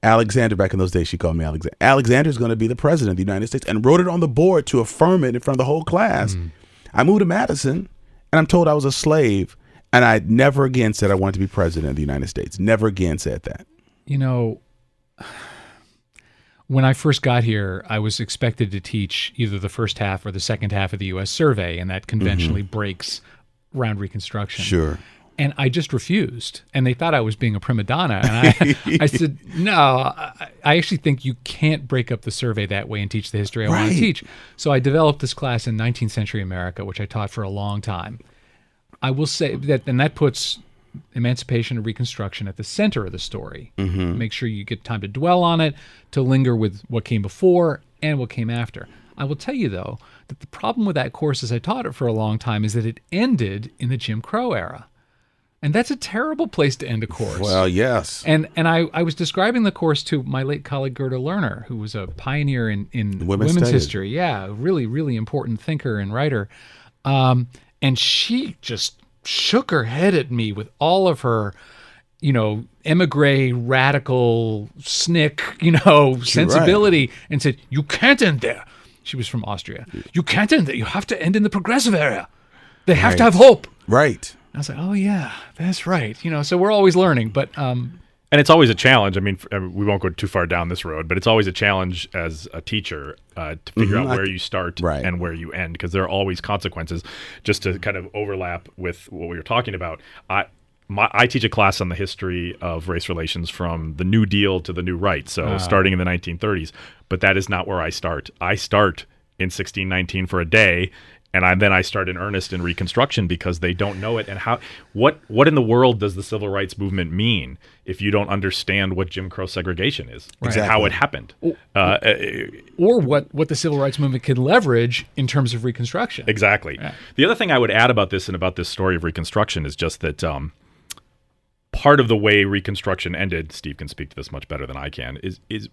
Speaker 1: Alexander, back in those days, she called me Alexander. Alexander's going to be the president of the United States, and wrote it on the board to affirm it in front of the whole class. I moved to Madison, and I'm told I was a slave. And I never again said I wanted to be president of the United States. Never again said that.
Speaker 4: when I first got here, I was expected to teach either the first half or the second half of the U.S. survey, and that conventionally breaks around Reconstruction.
Speaker 1: Sure.
Speaker 4: And I just refused. And they thought I was being a prima donna. And I said, no, I actually think you can't break up the survey that way and teach the history I want to teach. So I developed this class in 19th century America, which I taught for a long time. I will say that, and that puts Emancipation and Reconstruction at the center of the story. Make sure you get time to dwell on it, to linger with what came before and what came after. I will tell you, though, that the problem with that course as I taught it for a long time is that it ended in the Jim Crow era. And that's a terrible place to end a course.
Speaker 1: Well, yes.
Speaker 4: And I was describing the course to my late colleague Gerda Lerner, who was a pioneer in women's history. Yeah, a really, really important thinker and writer. And she just shook her head at me with all of her, emigre radical snick, sensibility, and said, "You can't end there." She was from Austria. "You can't end there. You have to end in the progressive area. They have to have hope."
Speaker 1: Right.
Speaker 4: I was like, "Oh yeah, that's right." So we're always learning, but
Speaker 3: and it's always a challenge. I mean, we won't go too far down this road, but it's always a challenge as a teacher to figure out where you start and where you end, because there are always consequences. Just to kind of overlap with what we were talking about, I teach a class on the history of race relations from the New Deal to the New Right, so starting in the 1930s. But that is not where I start. I start in 1619 for a day, and then I start in earnest in Reconstruction, because they don't know it. And what in the world does the civil rights movement mean if you don't understand what Jim Crow segregation is and how it happened?
Speaker 4: Or what the civil rights movement could leverage in terms of Reconstruction.
Speaker 3: Exactly. Yeah. The other thing I would add about this and about this story of Reconstruction is just that part of the way Reconstruction ended, Steve can speak to this much better than I can,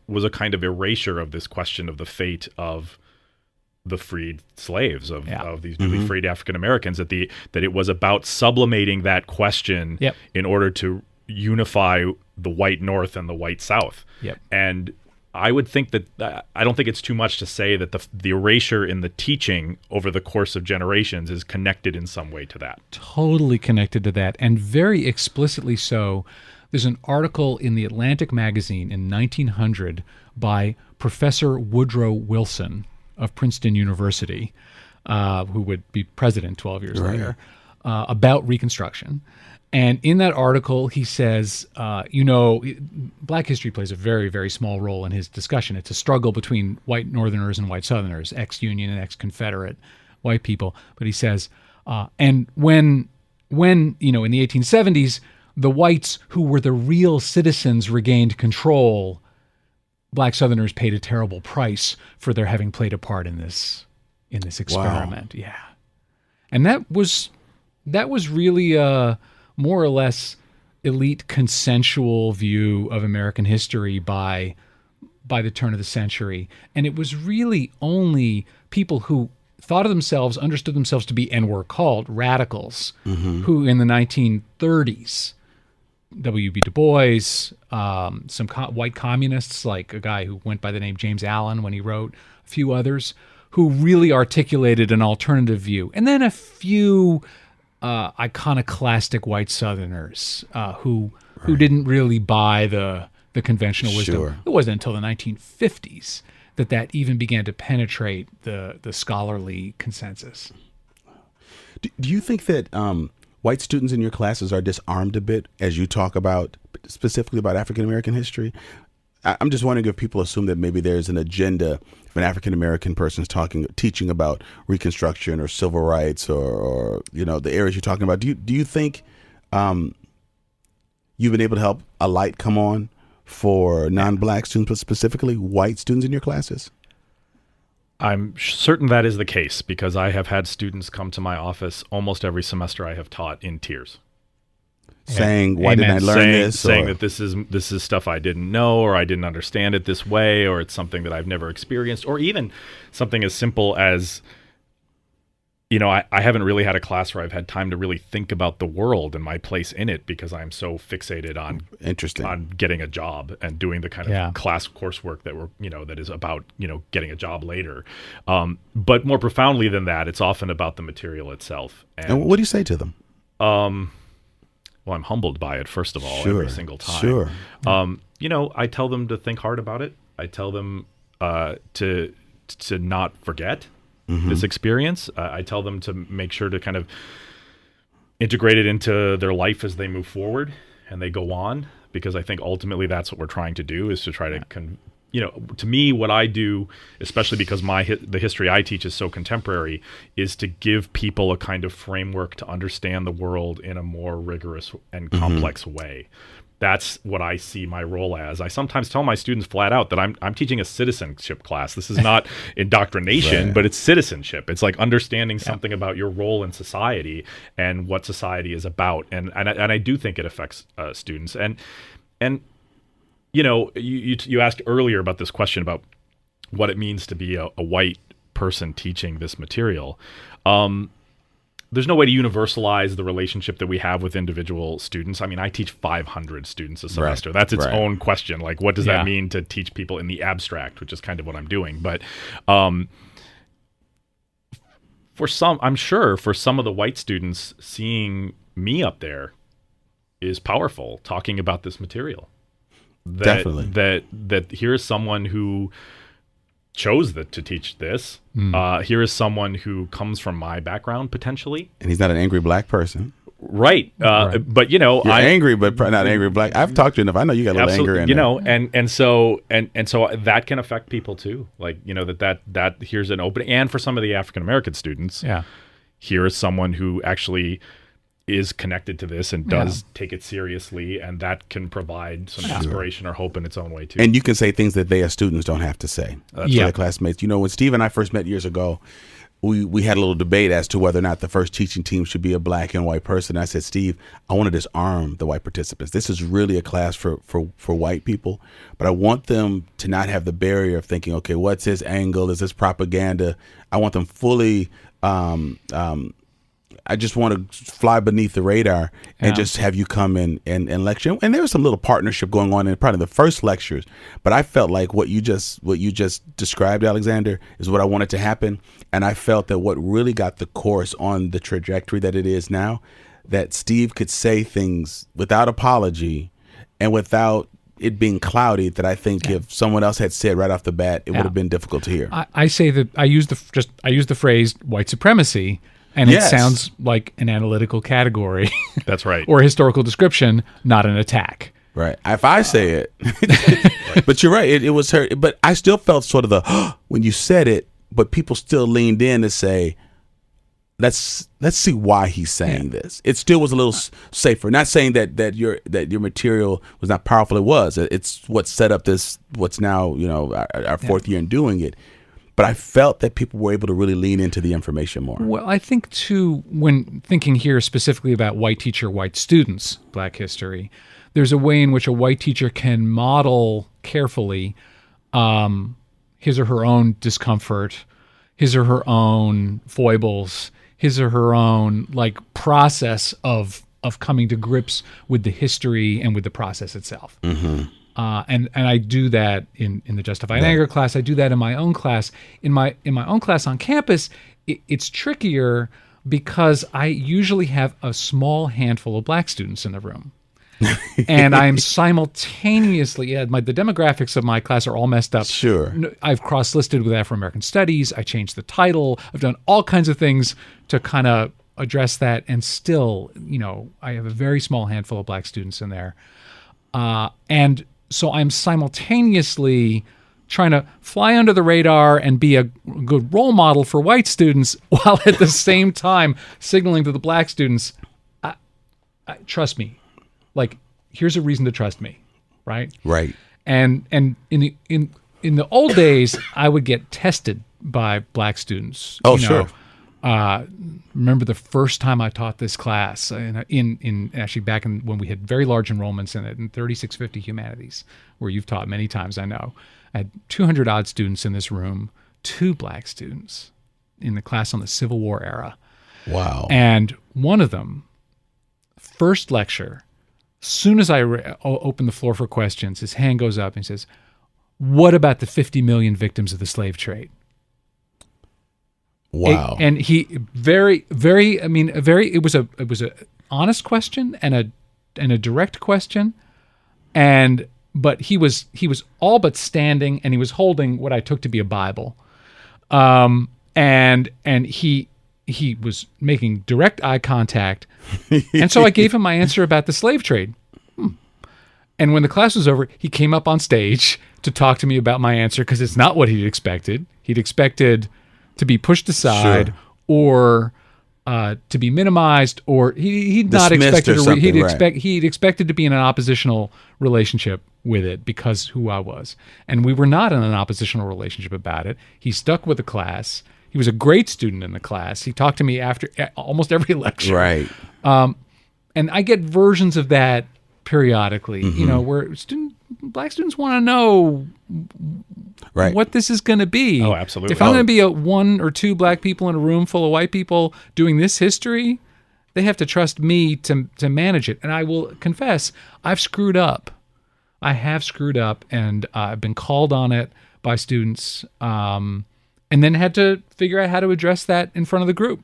Speaker 3: was a kind of erasure of this question of the fate of the freed slaves of these newly freed African Americans, that it was about sublimating that question in order to unify the white North and the white South. And I would think that I don't think it's too much to say that the erasure in the teaching over the course of generations is connected in some way to that.
Speaker 4: Totally connected to that, and very explicitly so. There's an article in the Atlantic magazine in 1900 by Professor Woodrow Wilson of Princeton University, who would be president 12 years later, about Reconstruction. And in that article, he says, Black history plays a very, very small role in his discussion. It's a struggle between white Northerners and white Southerners, ex-Union and ex-Confederate white people. But he says, and when in the 1870s, the whites who were the real citizens regained control, Black Southerners paid a terrible price for their having played a part in this experiment. Wow. Yeah, and that was really a more or less elite consensual view of American history by the turn of the century, and it was really only people who thought of themselves, understood themselves to be, and were called radicals, who in the 1930s. W.B. Du Bois, some white communists, like a guy who went by the name James Allen when he wrote, a few others, who really articulated an alternative view. And then a few iconoclastic white Southerners who didn't really buy the conventional wisdom.
Speaker 1: Sure.
Speaker 4: It wasn't until the 1950s that even began to penetrate the scholarly consensus.
Speaker 1: Do you think that white students in your classes are disarmed a bit as you talk about specifically about African American history? I'm just wondering if people assume that maybe there's an agenda if an African American person is teaching about Reconstruction or civil rights or the areas you're talking about. Do you think you've been able to help a light come on for non-Black students, but specifically white students in your classes?
Speaker 3: I'm certain that is the case, because I have had students come to my office almost every semester I have taught in tears,
Speaker 1: saying, "Why didn't I learn this?"
Speaker 3: Saying that this is stuff I didn't know, or I didn't understand it this way, or it's something that I've never experienced, or even something as simple as, I haven't really had a class where I've had time to really think about the world and my place in it, because I'm so fixated on getting a job and doing the kind of class coursework that is about getting a job later. But more profoundly than that, it's often about the material itself.
Speaker 1: And what do you say to them?
Speaker 3: Well, I'm humbled by it, first of all, every single time.
Speaker 1: Sure.
Speaker 3: I tell them to think hard about it I tell them to not forget this experience. I tell them to make sure to kind of integrate it into their life as they move forward and they go on, because I think ultimately that's what we're trying to do, is to try to to me, what I do, especially because the history I teach is so contemporary, is to give people a kind of framework to understand the world in a more rigorous and complex way. That's what I see my role as. I sometimes tell my students flat out that I'm teaching a citizenship class. This is not indoctrination,
Speaker 1: Right.
Speaker 3: but it's citizenship. It's like understanding something about your role in society and what society is about. And I do think it affects students. And you asked earlier about this question about what it means to be a white person teaching this material. There's no way to universalize the relationship that we have with individual students. I mean, I teach 500 students a semester. That's its own question. Like, what does that mean to teach people in the abstract, which is kind of what I'm doing. But I'm sure for some of the white students, seeing me up there is powerful, talking about this material.
Speaker 1: Definitely.
Speaker 3: That here is someone who chose to teach this. Here is someone who comes from my background potentially,
Speaker 1: And he's not an angry black person.
Speaker 3: right? But
Speaker 1: You're angry, but not angry black. I've talked to you enough. I know you got a little anger in there.
Speaker 3: and so that can affect people too. Like, that here's an opening, and for some of the African American students, here is someone who actually is connected to this and does take it seriously, and that can provide some inspiration or hope in its own way too.
Speaker 1: And you can say things that they as students don't have to say to their classmates. When Steve and I first met years ago, we had a little debate as to whether or not the first teaching team should be a black and white person. I said, Steve, I want to disarm the white participants. This is really a class for white people, but I want them to not have the barrier of thinking, okay, what's his angle? Is this propaganda? I want them fully I just want to fly beneath the radar and just have you come in and lecture. And there was some little partnership going on in probably the first lectures, but I felt like what you just described, Alexander, is what I wanted to happen. And I felt that what really got the course on the trajectory that it is now, that Steve could say things without apology and without it being cloudy, that I think if someone else had said right off the bat, it would have been difficult to hear.
Speaker 4: I say that I use the phrase white supremacy. And it sounds like an analytical category.
Speaker 3: That's right.
Speaker 4: Or a historical description, not an attack.
Speaker 1: Right. If I say it. But you're right. It was her. But I still felt sort of when you said it, but people still leaned in to say, let's see why he's saying this. It still was a little safer. Not saying that your material was not powerful. It was. It's what set up what's now, our fourth year in doing it. But I felt that people were able to really lean into the information more.
Speaker 4: Well, I think, too, when thinking here specifically about white teacher, white students, Black history, there's a way in which a white teacher can model carefully his or her own discomfort, his or her own foibles, his or her own process of coming to grips with the history and with the process itself. Mm-hmm. And I do that in the Justified Anger class. I do that in my own class. In my own class on campus, it's trickier because I usually have a small handful of Black students in the room. And I'm simultaneously, the demographics of my class are all messed up.
Speaker 1: Sure.
Speaker 4: I've cross-listed with Afro-American Studies. I changed the title. I've done all kinds of things to kind of address that. And still, I have a very small handful of Black students in there. And so I'm simultaneously trying to fly under the radar and be a good role model for white students, while at the same time signaling to the Black students, trust me. Here's a reason to trust me, right?
Speaker 1: Right.
Speaker 4: And in the old days, I would get tested by Black students.
Speaker 1: Oh, sure.
Speaker 4: Remember the first time I taught this class in actually back in when we had very large enrollments in it in 3650 Humanities, where you've taught many times, I know. I had 200 odd students in this room, 2 Black students in the class on the Civil War era.
Speaker 1: Wow.
Speaker 4: And one of them, first lecture, soon as I open the floor for questions, his hand goes up and he says, "What about the 50 million victims of the slave trade?"
Speaker 1: Wow.
Speaker 4: And he it was a honest question and a direct question, but he was all but standing, and he was holding what I took to be a Bible, and he was making direct eye contact, and so I gave him my answer about the slave trade. And when the class was over, he came up on stage to talk to me about my answer, because it's not what he'd expected. He'd expected to be pushed aside, or to be minimized, or he'd not expected he'd expected to be in an oppositional relationship with it because who I was. And we were not in an oppositional relationship about it. He stuck with the class. He was a great student in the class. He talked to me after almost every lecture.
Speaker 1: Right.
Speaker 4: And I get versions of that periodically, where black students want to know what this is going to be.
Speaker 3: Oh, absolutely.
Speaker 4: If I'm going to be one or two black people in a room full of white people doing this history, they have to trust me to manage it. And I will confess, I've screwed up. I have screwed up, and I've been called on it by students, and then had to figure out how to address that in front of the group.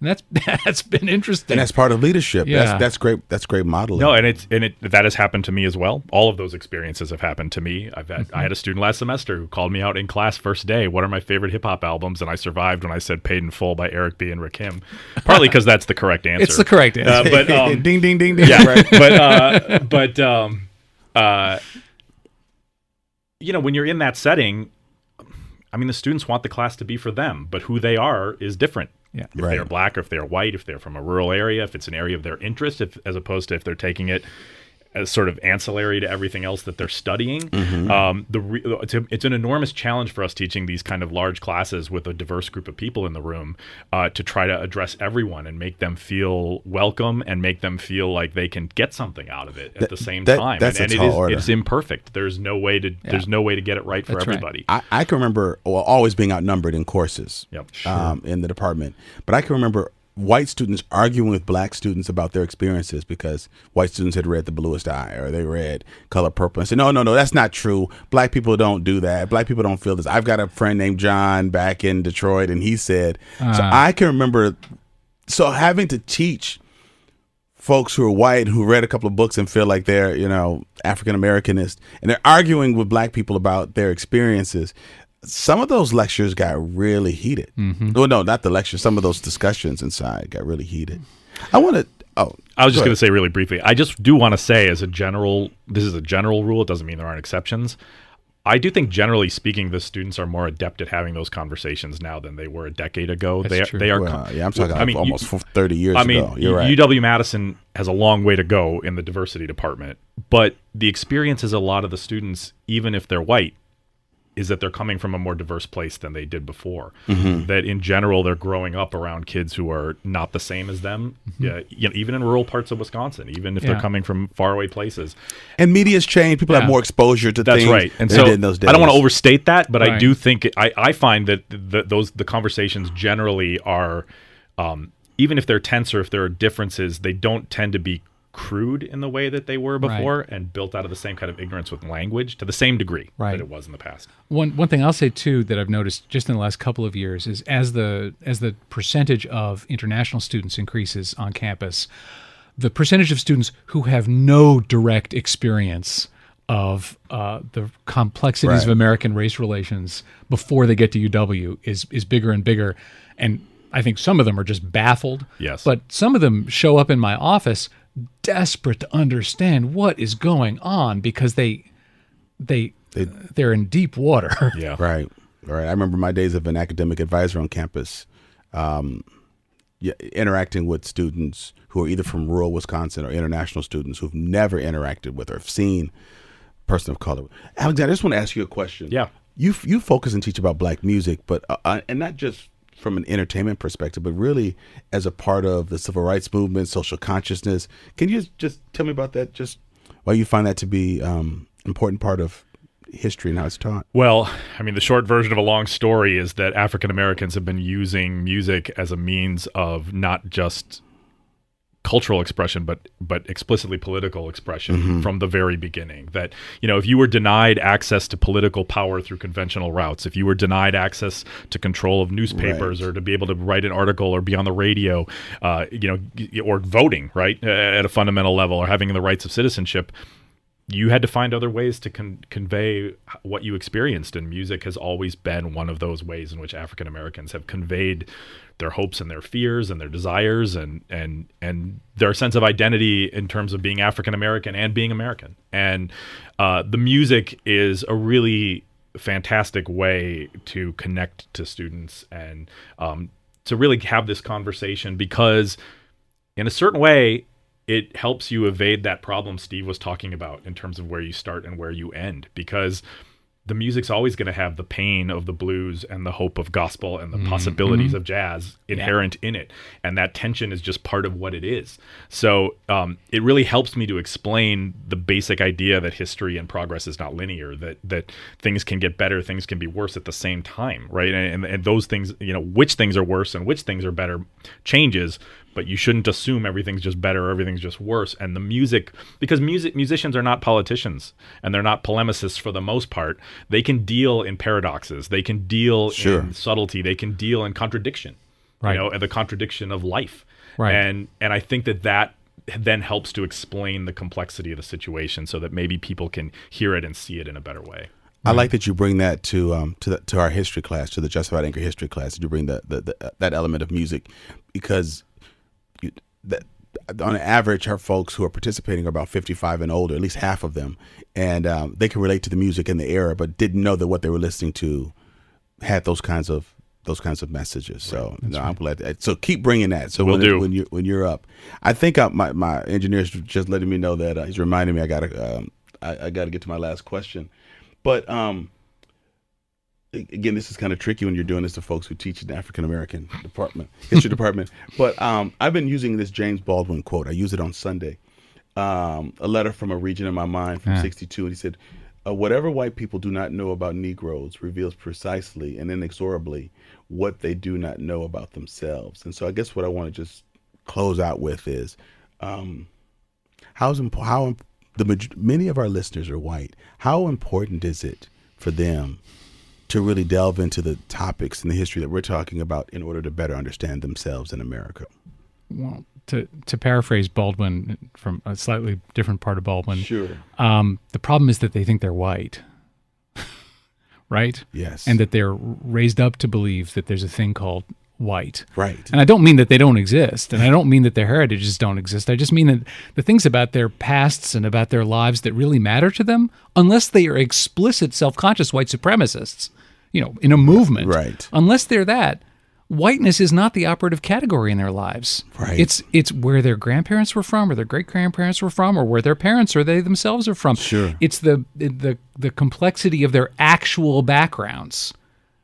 Speaker 4: And that's been interesting.
Speaker 1: And that's part of leadership.
Speaker 4: Yeah.
Speaker 1: That's great. That's great modeling.
Speaker 3: No, and that has happened to me as well. All of those experiences have happened to me. I had a student last semester who called me out in class first day. What are my favorite hip hop albums? And I survived when I said "Paid in Full" by Eric B. and Rakim. Partly because that's the correct answer.
Speaker 4: It's the correct answer.
Speaker 1: But ding ding ding ding.
Speaker 3: Yeah,
Speaker 1: Right.
Speaker 3: but when you're in that setting, I mean, the students want the class to be for them, but who they are is different.
Speaker 4: Yeah.
Speaker 3: If they're black, or if they're white, if they're from a rural area, if it's an area of their interest, as opposed to if they're taking it as sort of ancillary to everything else that they're studying. It's an enormous challenge for us teaching these kind of large classes with a diverse group of people in the room, to try to address everyone and make them feel welcome and make them feel like they can get something out of it at the same time.
Speaker 1: That's a tall order.
Speaker 3: It's imperfect. There's no way to get it right for everybody.
Speaker 1: Right. I can remember always being outnumbered in courses
Speaker 3: Yep.
Speaker 1: in the department, but I can remember white students arguing with black students about their experiences because white students had read The Bluest Eye or they read Color Purple and said, no, that's not true. Black people don't do that. Black people don't feel this. I've got a friend named John back in Detroit, and he said, so I can remember having to teach folks who are white who read a couple of books and feel like they're, African Americanist, and they're arguing with black people about their experiences. Some of those lectures got really heated. Well, no, not the lectures. Some of those discussions inside got really heated. I was just going
Speaker 3: to say really briefly, I just do want to say this is a general rule. It doesn't mean there aren't exceptions. I do think, generally speaking, the students are more adept at having those conversations now than they were a decade ago.
Speaker 4: That's true.
Speaker 1: I'm talking almost 30 years ago. You're right.
Speaker 3: UW-Madison has a long way to go in the diversity department, but the experiences a lot of the students, even if they're white, is that they're coming from a more diverse place than they did before. That in general, they're growing up around kids who are not the same as them, even in rural parts of Wisconsin, even if they're coming from faraway places.
Speaker 1: And media's changed. People have more exposure to things.
Speaker 3: That's right. And so I don't want to overstate that, but I do think I find that the conversations generally are, even if they're tense or if there are differences, they don't tend to be crude in the way that they were before, and built out of the same kind of ignorance with language to the same degree that it was in the past.
Speaker 4: One thing I'll say too that I've noticed just in the last couple of years is as the percentage of international students increases on campus, the percentage of students who have no direct experience of the complexities of American race relations before they get to UW is bigger and bigger. And I think some of them are just baffled.
Speaker 3: Yes.
Speaker 4: But some of them show up in my office desperate to understand what is going on because they're in deep water.
Speaker 3: Yeah.
Speaker 1: Right. I remember my days of an academic advisor on campus, interacting with students who are either from rural Wisconsin or international students who've never interacted with or have seen a person of color. Alexander, I just want to ask you a question.
Speaker 3: Yeah.
Speaker 1: You focus and teach about black music, but and not just from an entertainment perspective, but really as a part of the civil rights movement, social consciousness. Can you just tell me about that? Just why you find that to be important part of history and how it's taught?
Speaker 3: Well, I mean, the short version of a long story is that African Americans have been using music as a means of not just cultural expression, but explicitly political expression from the very beginning. That, if you were denied access to political power through conventional routes, if you were denied access to control of newspapers or to be able to write an article or be on the radio, or voting, right, at a fundamental level, or having the rights of citizenship, you had to find other ways to convey what you experienced, and music has always been one of those ways in which African Americans have conveyed their hopes and their fears and their desires and their sense of identity in terms of being African American and being American. And the music is a really fantastic way to connect to students and to really have this conversation, because in a certain way, it helps you evade that problem Steve was talking about in terms of where you start and where you end, because the music's always going to have the pain of the blues and the hope of gospel and the possibilities of jazz inherent in it. And that tension is just part of what it is. So it really helps me to explain the basic idea that history and progress is not linear, that things can get better, things can be worse at the same time, right? And those things, which things are worse and which things are better changes, but you shouldn't assume everything's just better or everything's just worse. And the music, because musicians are not politicians and they're not polemicists for the most part. They can deal in paradoxes. They can deal in subtlety. They can deal in contradiction, and the contradiction of life. Right. And I think that then helps to explain the complexity of the situation so that maybe people can hear it and see it in a better way.
Speaker 1: I like that you bring that to our history class, to the Justified Anger history class. That you bring that element of music, because on average, our folks who are participating are about 55 and older, at least half of them, and they can relate to the music in the era, but didn't know that what they were listening to had those kinds of messages. So I'm glad. So keep bringing that. So when you're up, I think my engineer's just letting me know that he's reminding me I gotta get to my last question, but again, this is kind of tricky when you're doing this to folks who teach in the African American history department. But I've been using this James Baldwin quote. I use it on Sunday. A letter from a region in my mind from '62, and he said, "Whatever white people do not know about Negroes reveals precisely and inexorably what they do not know about themselves." And so, I guess what I want to just close out with is, many of our listeners are white. How important is it for them to really delve into the topics and the history that we're talking about in order to better understand themselves in America?
Speaker 4: Well, to paraphrase Baldwin from a slightly different part of Baldwin,
Speaker 1: sure.
Speaker 4: The problem is that they think they're white, right?
Speaker 1: Yes.
Speaker 4: And that they're raised up to believe that there's a thing called white.
Speaker 1: Right.
Speaker 4: And I don't mean that they don't exist, and I don't mean that their heritages don't exist. I just mean that the things about their pasts and about their lives that really matter to them, unless they are explicit self-conscious white supremacists, in a movement.
Speaker 1: Right.
Speaker 4: Unless they're that, whiteness is not the operative category in their lives.
Speaker 1: Right.
Speaker 4: It's where their grandparents were from, or their great-grandparents were from, or where their parents or they themselves are from.
Speaker 1: Sure.
Speaker 4: It's the complexity of their actual backgrounds,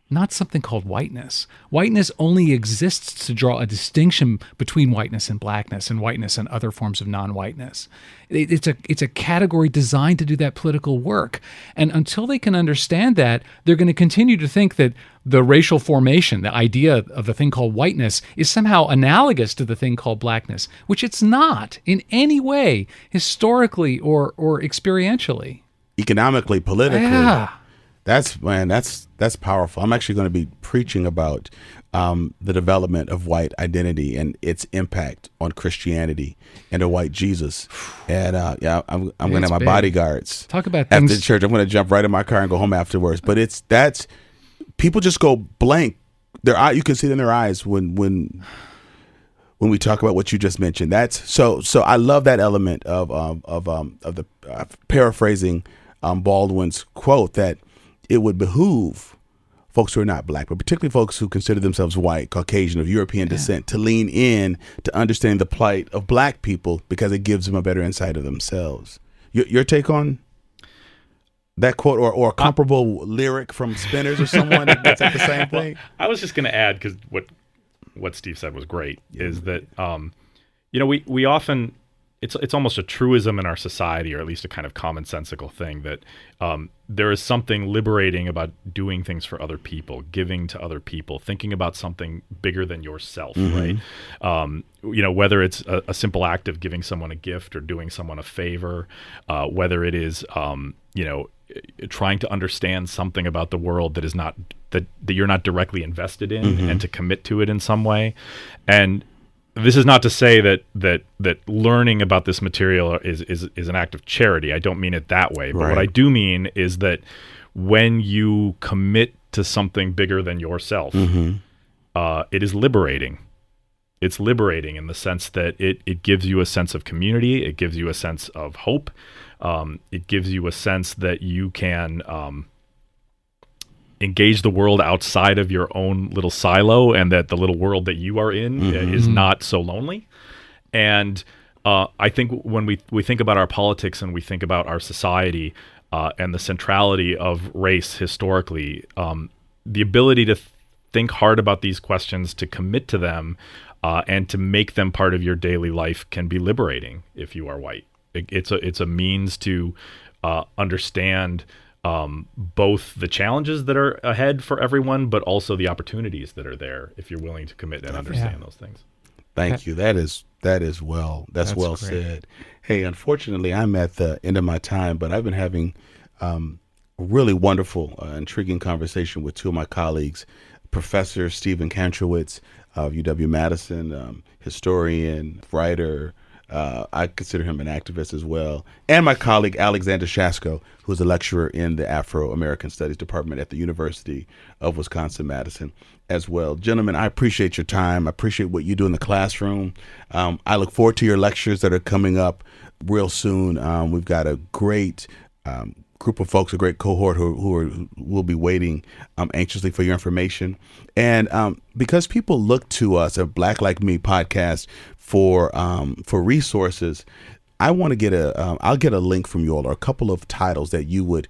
Speaker 4: not something called whiteness. Whiteness only exists to draw a distinction between whiteness and blackness and whiteness and other forms of non-whiteness. It's a category designed to do that political work. And until they can understand that, they're going to continue to think that the racial formation, the idea of the thing called whiteness, is somehow analogous to the thing called blackness, which it's not in any way, historically or experientially.
Speaker 1: Economically, politically.
Speaker 4: Yeah.
Speaker 1: That's powerful. I'm actually going to be preaching about the development of white identity and its impact on Christianity and a white Jesus. And I'm going to have my bodyguards.
Speaker 4: Talk about
Speaker 1: after
Speaker 4: things.
Speaker 1: the church. I'm going to jump right in my car and go home afterwards. But that's people just go blank. You can see it in their eyes when we talk about what you just mentioned. That's so. I love that element of the paraphrasing Baldwin's quote, that it would behoove folks who are not black, but particularly folks who consider themselves white, Caucasian, of European descent, to lean in to understand the plight of black people, because it gives them a better insight of themselves. Your take on that quote, or a comparable lyric from Spinners or someone that's at the same thing?
Speaker 3: Well, I was just going to add, because what Steve said was great, is that we often, it's almost a truism in our society, or at least a kind of commonsensical thing, that there is something liberating about doing things for other people, giving to other people, thinking about something bigger than yourself, right? Whether it's a simple act of giving someone a gift or doing someone a favor, whether it is, trying to understand something about the world that is not that you're not directly invested in, and to commit to it in some way. And this is not to say that learning about this material is an act of charity. I don't mean it that way. But what I do mean is that when you commit to something bigger than yourself, it is liberating. It's liberating in the sense that it gives you a sense of community. It gives you a sense of hope. It gives you a sense that you can engage the world outside of your own little silo, and that the little world that you are in is not so lonely. And I think when we think about our politics and we think about our society and the centrality of race historically, the ability to think hard about these questions, to commit to them, and to make them part of your daily life can be liberating if you are white. It's a means to understand both the challenges that are ahead for everyone, but also the opportunities that are there if you're willing to commit and understand those things.
Speaker 1: Thank you. That's well
Speaker 4: great.
Speaker 1: said. Hey, unfortunately, I'm at the end of my time, but I've been having a really wonderful, intriguing conversation with two of my colleagues, Professor Stephen Kantrowitz of UW-Madison, historian, writer. I consider him an activist as well. And my colleague, Alexander Shashko, who's a lecturer in the Afro-American Studies Department at the University of Wisconsin-Madison as well. Gentlemen, I appreciate your time. I appreciate what you do in the classroom. I look forward to your lectures that are coming up real soon. We've got a great group of folks, a great cohort who will be waiting anxiously for your information. And because people look to us at Black Like Me podcast for resources, I want to get I'll get a link from you all, or a couple of titles that you would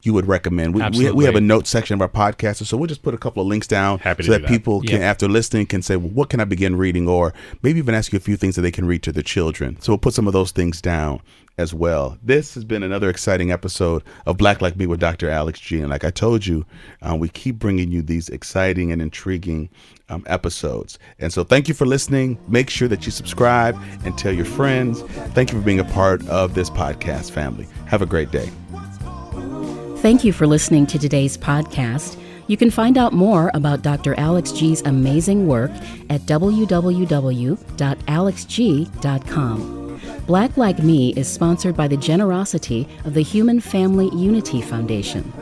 Speaker 1: recommend. We have a note section of our podcast, so we'll just put a couple of links down so that people can, after listening, can say, well, what can I begin reading? Or maybe even ask you a few things that they can read to their children. So we'll put some of those things down as well. This has been another exciting episode of Black Like Me with Dr. Alex G. And like I told you, we keep bringing you these exciting and intriguing episodes. And so thank you for listening. Make sure that you subscribe and tell your friends. Thank you for being a part of this podcast family. Have a great day.
Speaker 2: Thank you for listening to today's podcast. You can find out more about Dr. Alex G's amazing work at www.alexg.com. Black Like Me is sponsored by the generosity of the Human Family Unity Foundation.